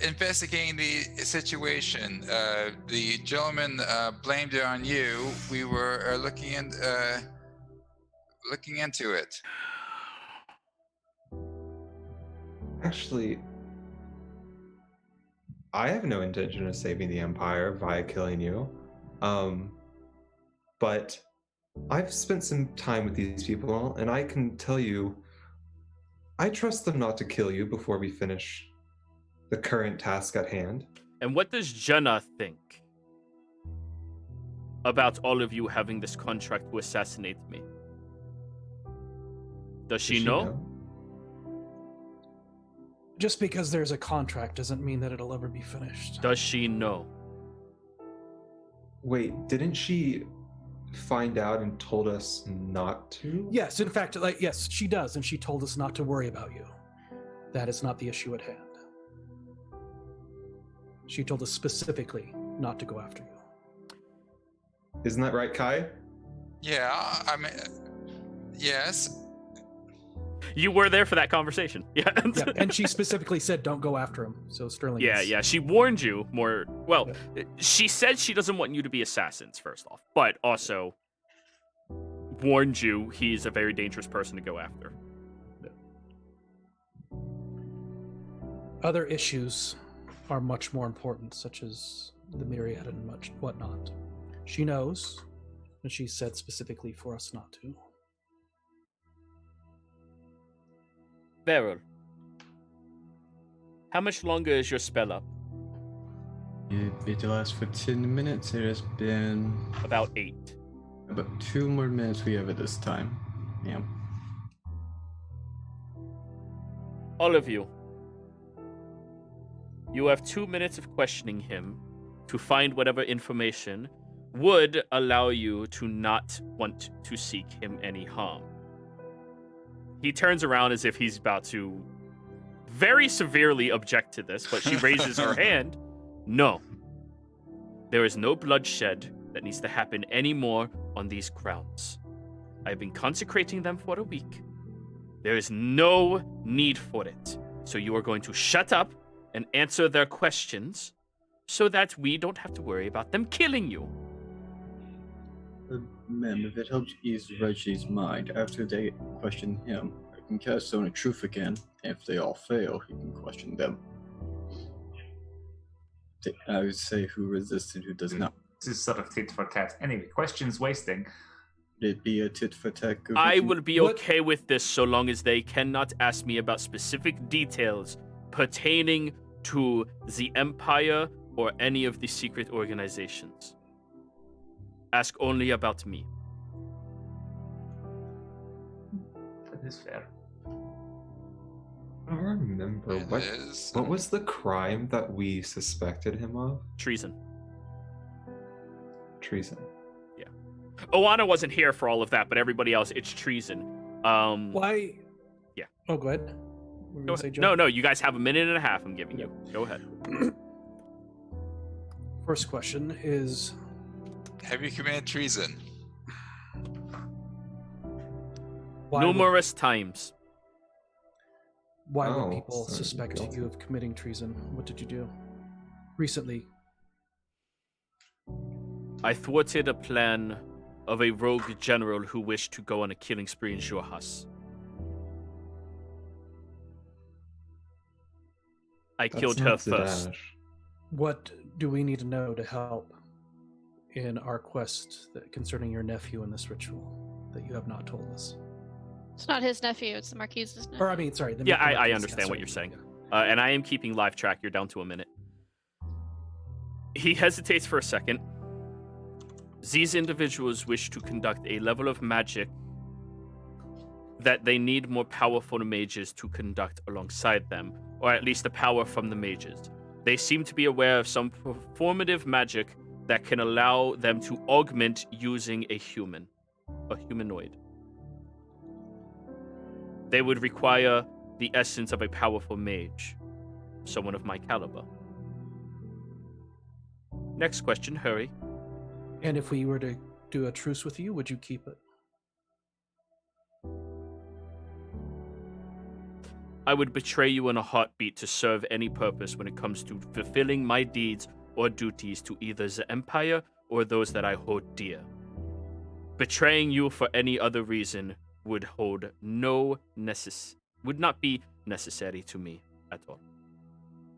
Investigating the situation. The gentleman blamed it on you. We were looking into it. Actually, I have no intention of saving the Empire via killing you. But I've spent some time with these people, and I can tell you, I trust them not to kill you before we finish the current task at hand. and what does Jenna think about all of you having this contract to assassinate me? Does she know? Just because there's a contract doesn't mean that it'll ever be finished. Does she know? Wait, didn't she find out and told us not to? Yes, in fact, yes, she does, and she told us not to worry about you. That is not the issue at hand. She told us specifically not to go after you. Isn't that right, Kai? Yeah, I mean, yes. You were there for that conversation. Yeah. Yeah, and she specifically said don't go after him. So Sterling. Yeah. She warned you more. Well, she said she doesn't want you to be assassins, first off, but also warned you he's a very dangerous person to go after. Other issues are much more important, such as the Myriad and much whatnot. She knows, and she said specifically for us not to. Beryl, how much longer is your spell up? It lasts for 10 minutes. It has been About 8. about 2 more minutes we have at this time. Yeah. All of you. You have 2 minutes of questioning him to find whatever information would allow you to not want to seek him any harm. He turns around as if he's about to very severely object to this, but she raises her hand. No. There is no bloodshed that needs to happen anymore on these grounds. I've been consecrating them for a week. There is no need for it. So you are going to shut up and answer their questions so that we don't have to worry about them killing you. Ma'am, if it helps ease Reggie's mind, after they question him, I can cast Zone of Truth again. If they all fail, he can question them. I would say who resisted, who does not. This is sort of tit for tat. Anyway, questions wasting. Would it be a tit for tat? I would be okay with this so long as they cannot ask me about specific details pertaining to the Empire or any of the secret organizations. Ask only about me. That is fair. I don't remember. It is. What was the crime that we suspected him of? Treason. Treason. Oana wasn't here for all of that, but everybody else, it's treason. Why? Yeah. Oh, go ahead. What were you gonna say, Joe? No, you guys have a minute and a half I'm giving you. Go ahead. First question is, Have you committed treason? why Numerous times. would Oh, people so suspect guilty. you of committing treason? What did you do? Recently. I thwarted a plan of a rogue general who wished to go on a killing spree in Shurhas. I That's killed her not first. Zadash. What do we need to know to help in our quest concerning your nephew in this ritual that you have not told us? It's not his nephew, it's the Marquise's nephew. Or, I mean, sorry. The Yeah, I Marquise, understand what sorry. you're saying. And I am keeping live track. You're down to a minute. He hesitates for a second. These individuals wish to conduct a level of magic that they need more powerful mages to conduct alongside them, or at least the power from the mages. They seem to be aware of some performative magic that can allow them to augment using a humanoid. They would require the essence of a powerful mage, someone of my caliber. Next question, hurry. And if we were to do a truce with you, would you keep it? I would betray you in a heartbeat to serve any purpose when it comes to fulfilling my deeds or duties to either the Empire or those that I hold dear. Betraying you for any other reason would not be necessary to me at all.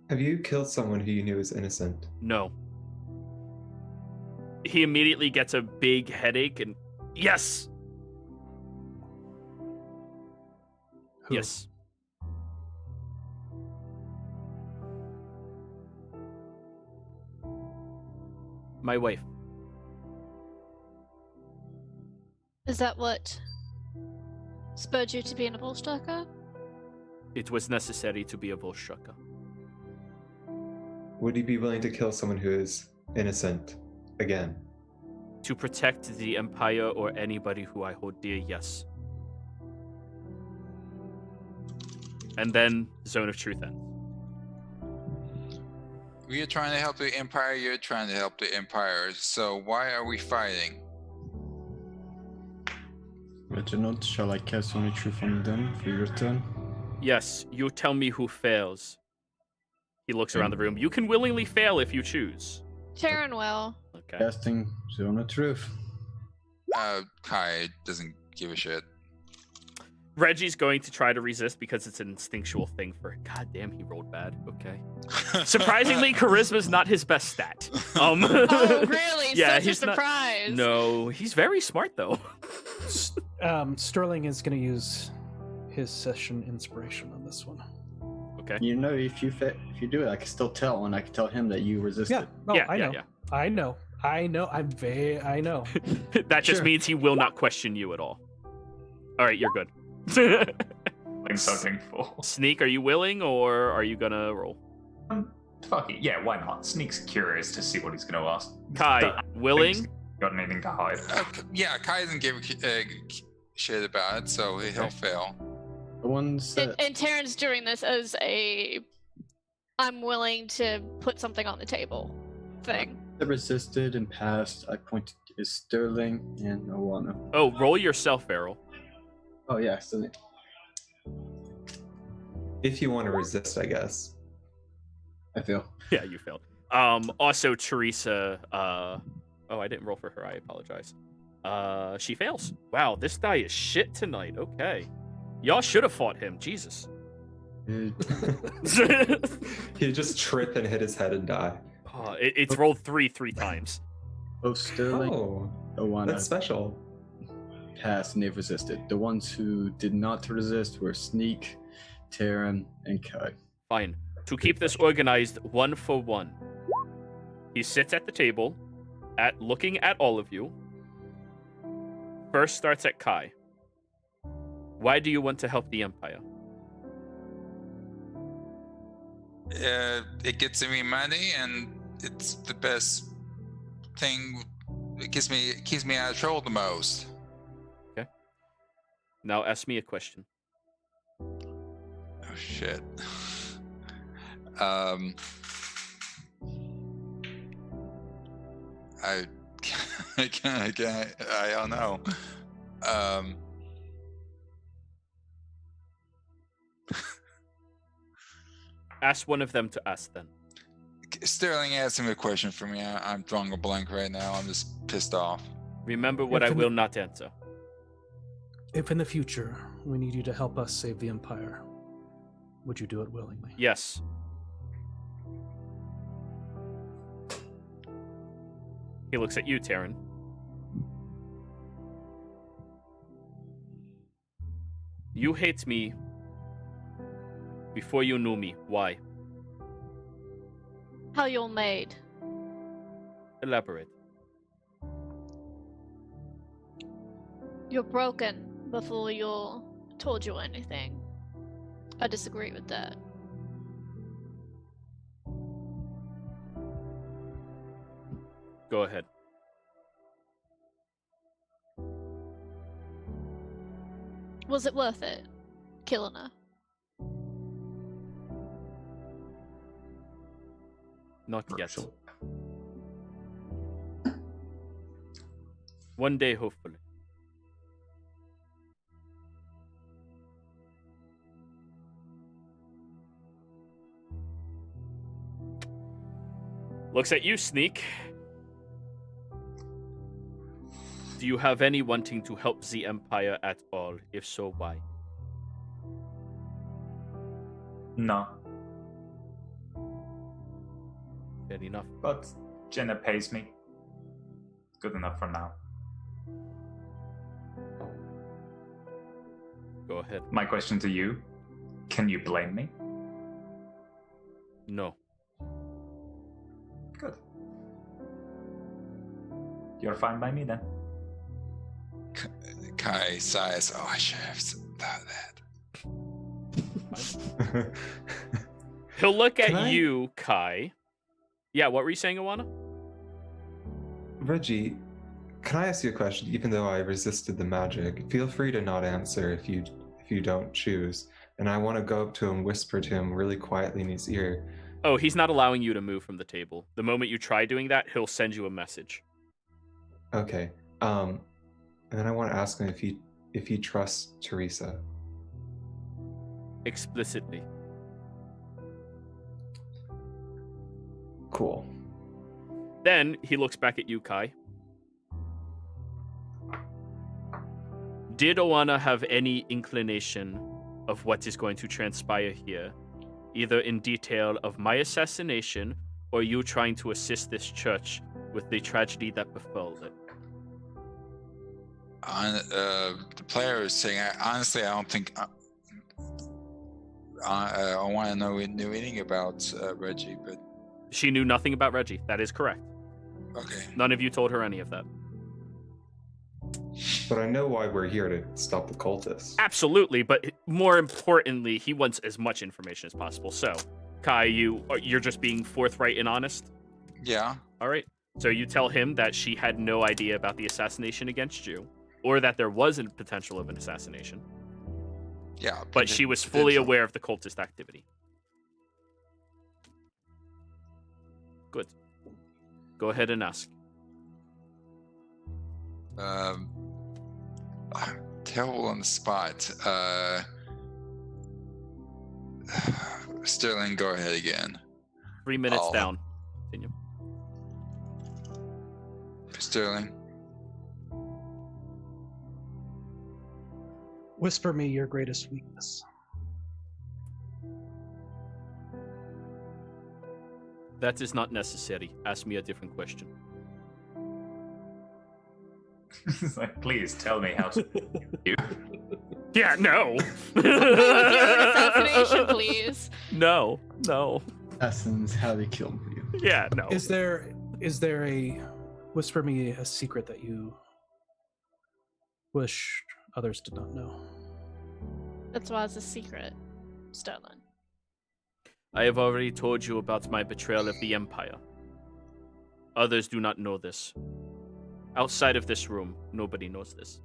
Have you killed someone who you knew was innocent? No. He immediately gets a big headache and yes. Who? Yes. My wife. Is that what spurred you to be an Volstaka? It was necessary to be a Volshaka. Would you be willing to kill someone who is innocent again? To protect the Empire or anybody who I hold dear, yes. And then Zone of Truth ends. We are trying to help the Empire, you're trying to help the Empire, so why are we fighting? Reginald, shall I cast only truth on them for your turn? Yes, you tell me who fails. He looks around the room. You can willingly fail if you choose. Taryn will. Okay. Casting zone of truth. Kai doesn't give a shit. Reggie's going to try to resist because it's an instinctual thing for him. God damn, he rolled bad. Okay. Surprisingly, charisma's not his best stat. Oh, really? Yeah, Such a he's not- surprise. No, he's very smart though. Sterling is going to use his session inspiration on this one. Okay. You know, if you do it, I can still tell, and I can tell him that you resisted. Yeah. Oh, Yeah, I know. yeah. I know. I know. I know. That just Sure. means he will not question you at all. All right, you're good. Things something for. Sneak, are you willing or are you gonna roll? Fuck it, yeah, why not? Sneak's curious to see what he's going to ask. Kai, Don't think willing? he's got anything to hide. Yeah, Kai doesn't give a shit about it, so he'll fail. The ones that And Taryn's doing this as a I'm willing to put something on the table thing. that resisted and passed, I pointed to Sterling and Owana. Oh, roll yourself, Errol. Oh yeah, Sterling. If you want to resist, I guess. I feel. Yeah, you failed. Also, Teresa. Oh, I didn't roll for her. I apologize. She fails. Wow, this die is shit tonight. Okay, y'all should have fought him. Jesus. He'd just trip and hit his head and die. It's rolled three times. Both Sterling Oh, and Owana that's special. passed and they've resisted. The ones who did not resist were Sneak, Taryn, and Kai. Fine. To keep this organized, 1 for 1. He sits at the table, looking at all of you. First starts at Kai. Why do you want to help the Empire? It gets me money, and it's the best thing. It keeps me out of trouble the most. Now ask me a question. Oh shit. I don't know. Ask one of them to ask then. Sterling asked him a question for me. I'm drawing a blank right now. I'm just pissed off. Remember what I will not answer. If in the future we need you to help us save the Empire, would you do it willingly? Yes. He looks at you, Taryn. You hate me before you knew me. Why? How you're made. Elaborate. You're broken before you're told you anything. I disagree with that. Go ahead. Was it worth it? killing her. Not yet. Sure. One day, hopefully. Looks at you, Sneak. Do you have any wanting to help the Empire at all? If so, why? No, Fair enough. but Jenna pays me. Good enough for now. Go ahead. My question to you, can you blame me? No. Good. You're fine by me then. Kai sighs. Oh, I should have thought that. He'll look Can at I- you, Kai. Yeah, what were you saying, Awana? Reggie, can I ask you a question? Even though I resisted the magic, feel free to not answer if you don't choose. And I want to go up to him, whisper to him really quietly in his ear. Oh, he's not allowing you to move from the table. The moment you try doing that, he'll send you a message. Okay. And then I want to ask him if he trusts Teresa. Explicitly. Cool. Then he looks back at you, Kai. Did Oana have any inclination of what is going to transpire here? Either in detail of my assassination or you trying to assist this church with the tragedy that befell it? The player is saying, honestly, I don't think I want to know knew anything about Reggie, but She knew nothing about Reggie. That is correct. okay. None of you told her any of that. But I know why we're here to stop the cultists. Absolutely, but more importantly, he wants as much information as possible. So, Kai, you're just being forthright and honest? Yeah. All right. So you tell him that she had no idea about the assassination against you, or that there was a potential of an assassination, Yeah. but she was fully potential. aware of the cultist activity. Good. Go ahead and ask. Terrible on the spot. Sterling, go ahead again. 3 minutes Oh. down. Continue. Sterling. Whisper me your greatest weakness. That is not necessary. Ask me a different question. It's like, please tell me how to you. Yeah, no. With your assassination, please. No. Assassins, how they kill you. Yeah, no. Is there a whisper me a secret that you wish others did not know? That's why it's a secret, Sterling. I have already told you about my betrayal of the Empire. Others do not know this. Outside of this room, nobody knows this.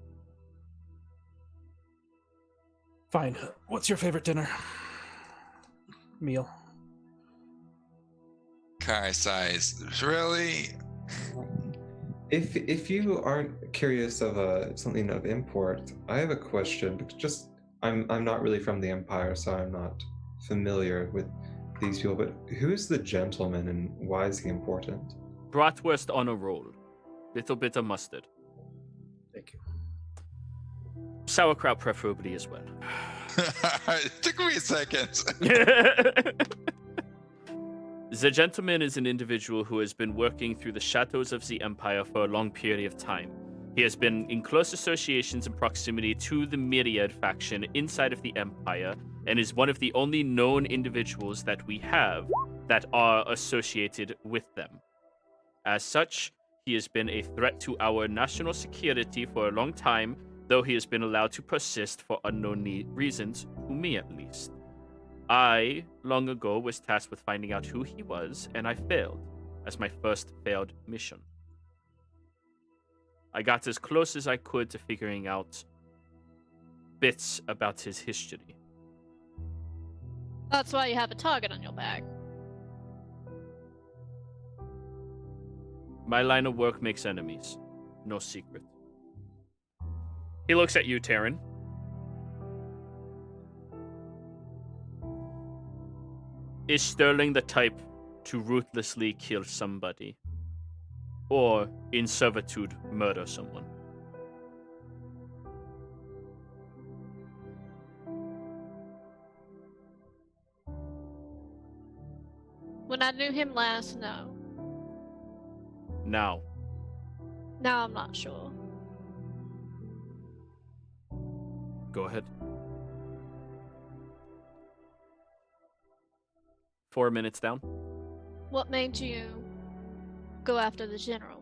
Fine. What's your favorite dinner? Meal. Kai sighs. Really? If you aren't curious of something of import, I have a question. Because just I'm not really from the Empire, so I'm not familiar with these people. But who's the gentleman, and why is he important? Bratwurst on a roll. Little bit of mustard. Thank you. Sauerkraut preferably as well. It took me a second. The gentleman is an individual who has been working through the shadows of the Empire for a long period of time. He has been in close associations and proximity to the Myriad faction inside of the Empire, and is one of the only known individuals that we have that are associated with them. As such, he has been a threat to our national security for a long time, though he has been allowed to persist for unknown reasons, to me at least. I, long ago, was tasked with finding out who he was, and I failed, as my first failed mission. I got as close as I could to figuring out bits about his history. That's why you have a target on your back. My line of work makes enemies. No secret. He looks at you, Taryn. Is Sterling the type to ruthlessly kill somebody? Or, in servitude, murder someone? When I knew him last, no. Now, Now I'm not sure. go ahead. 4 minutes down. What made you go after the general?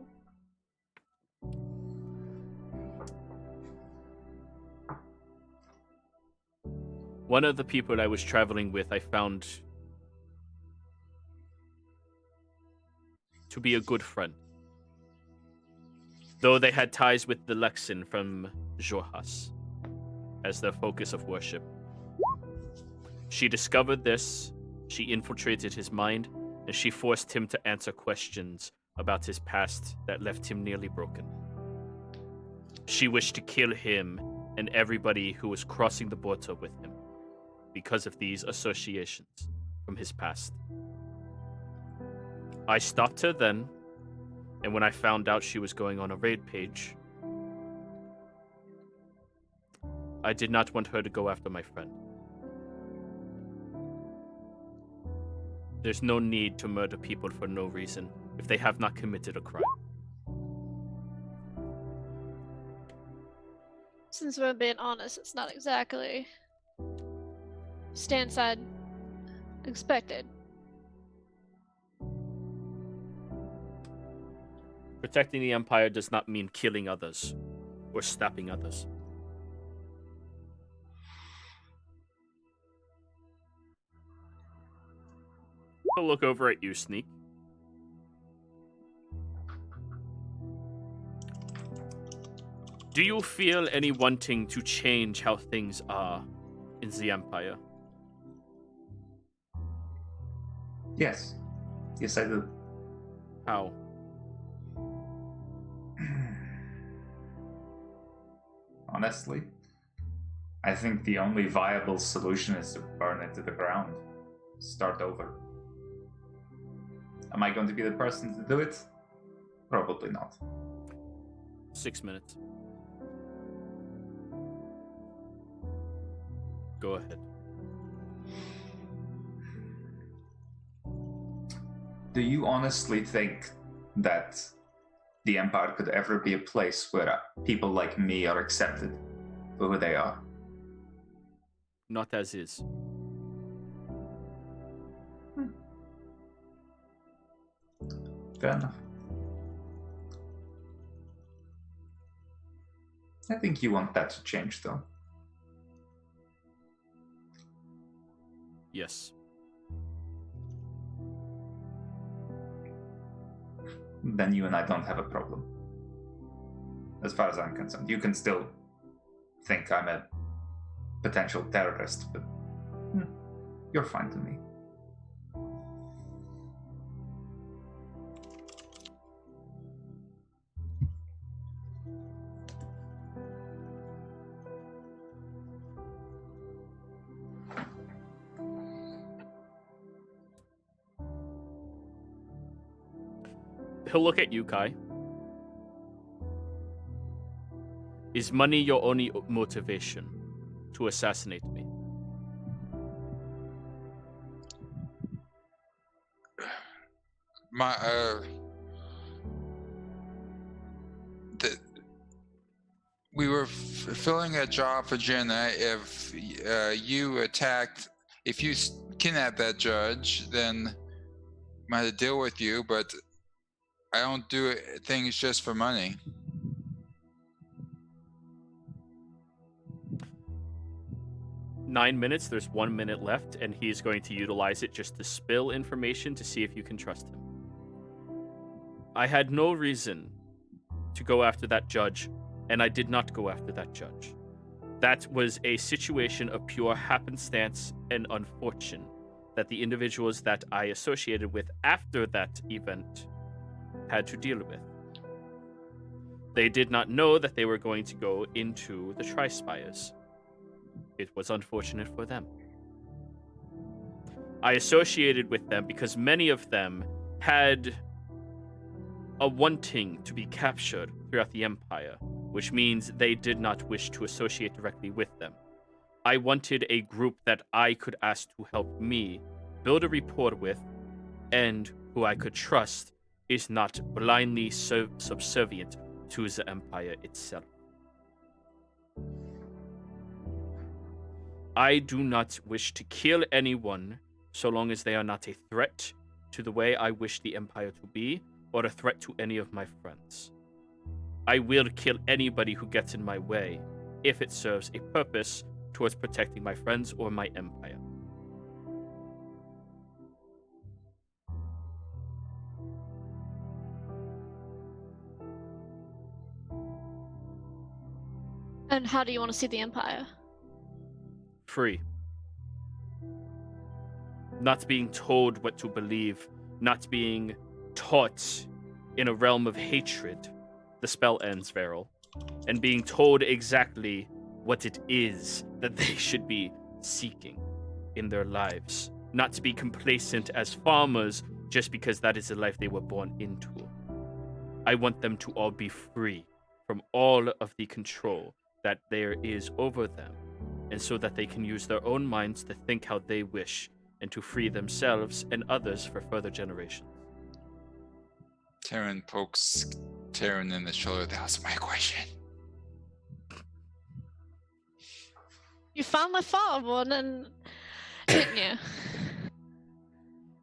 One of the people I was traveling with, I found to be a good friend. Though they had ties with the Lexan from Jorhas as their focus of worship. She discovered this, she infiltrated his mind, and she forced him to answer questions about his past that left him nearly broken. She wished to kill him and everybody who was crossing the border with him because of these associations from his past. I stopped her then, and when I found out she was going on a raid page, I did not want her to go after my friend. There's no need to murder people for no reason if they have not committed a crime. Since we're being honest, it's not exactly stance I'd expected. Protecting the Empire does not mean killing others or stabbing others. I'll look over at you, Sneak. Do you feel any wanting to change how things are in the Empire? Yes. Yes, I do. How? Honestly, I think the only viable solution is to burn it to the ground. Start over. Am I going to be the person to do it? Probably not. 6 minutes. Go ahead. Do you honestly think that the Empire could ever be a place where people like me are accepted for who they are? Not as is. Fair enough. I think you want that to change, though. Yes. Then you and I don't have a problem. As far as I'm concerned. You can still think I'm a potential terrorist, but you're fine to me. He'll look at you, Kai. Is money your only motivation to assassinate me? My we were filling a job for Jenna. If you attacked, if you kidnapped that judge, then I had to deal with you. But I don't do things just for money. Nine minutes, there's 1 minute left, and he's going to utilize it just to spill information to see if you can trust him. I had no reason to go after that judge, and I did not go after that judge. That was a situation of pure happenstance and unfortune that the individuals that I associated with after that event had to deal with. They did not know that they were going to go into the Tri-Spires. It was unfortunate for them. I associated with them because many of them had a wanting to be captured throughout the Empire, which means they did not wish to associate directly with them. I wanted a group that I could ask to help me build a rapport with, and who I could trust is not blindly subservient to the Empire itself. I do not wish to kill anyone so long as they are not a threat to the way I wish the Empire to be, or a threat to any of my friends. I will kill anybody who gets in my way if it serves a purpose towards protecting my friends or my Empire. And how do you want to see the Empire? Free. Not being told what to believe, not being taught in a realm of hatred. The spell ends, Varel. And being told exactly what it is that they should be seeking in their lives. Not to be complacent as farmers just because that is the life they were born into. I want them to all be free from all of the control that there is over them, and so that they can use their own minds to think how they wish and to free themselves and others for further generations. Taryn pokes Taryn in the shoulder. That was my question. You finally found one, and didn't you?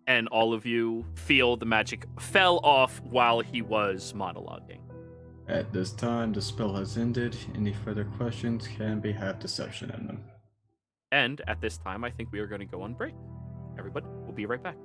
And all of you feel the magic fell off while he was monologuing. At this time, the spell has ended. Any further questions can have deception in them. And at this time, I think we are going to go on break. Everybody, we'll be right back.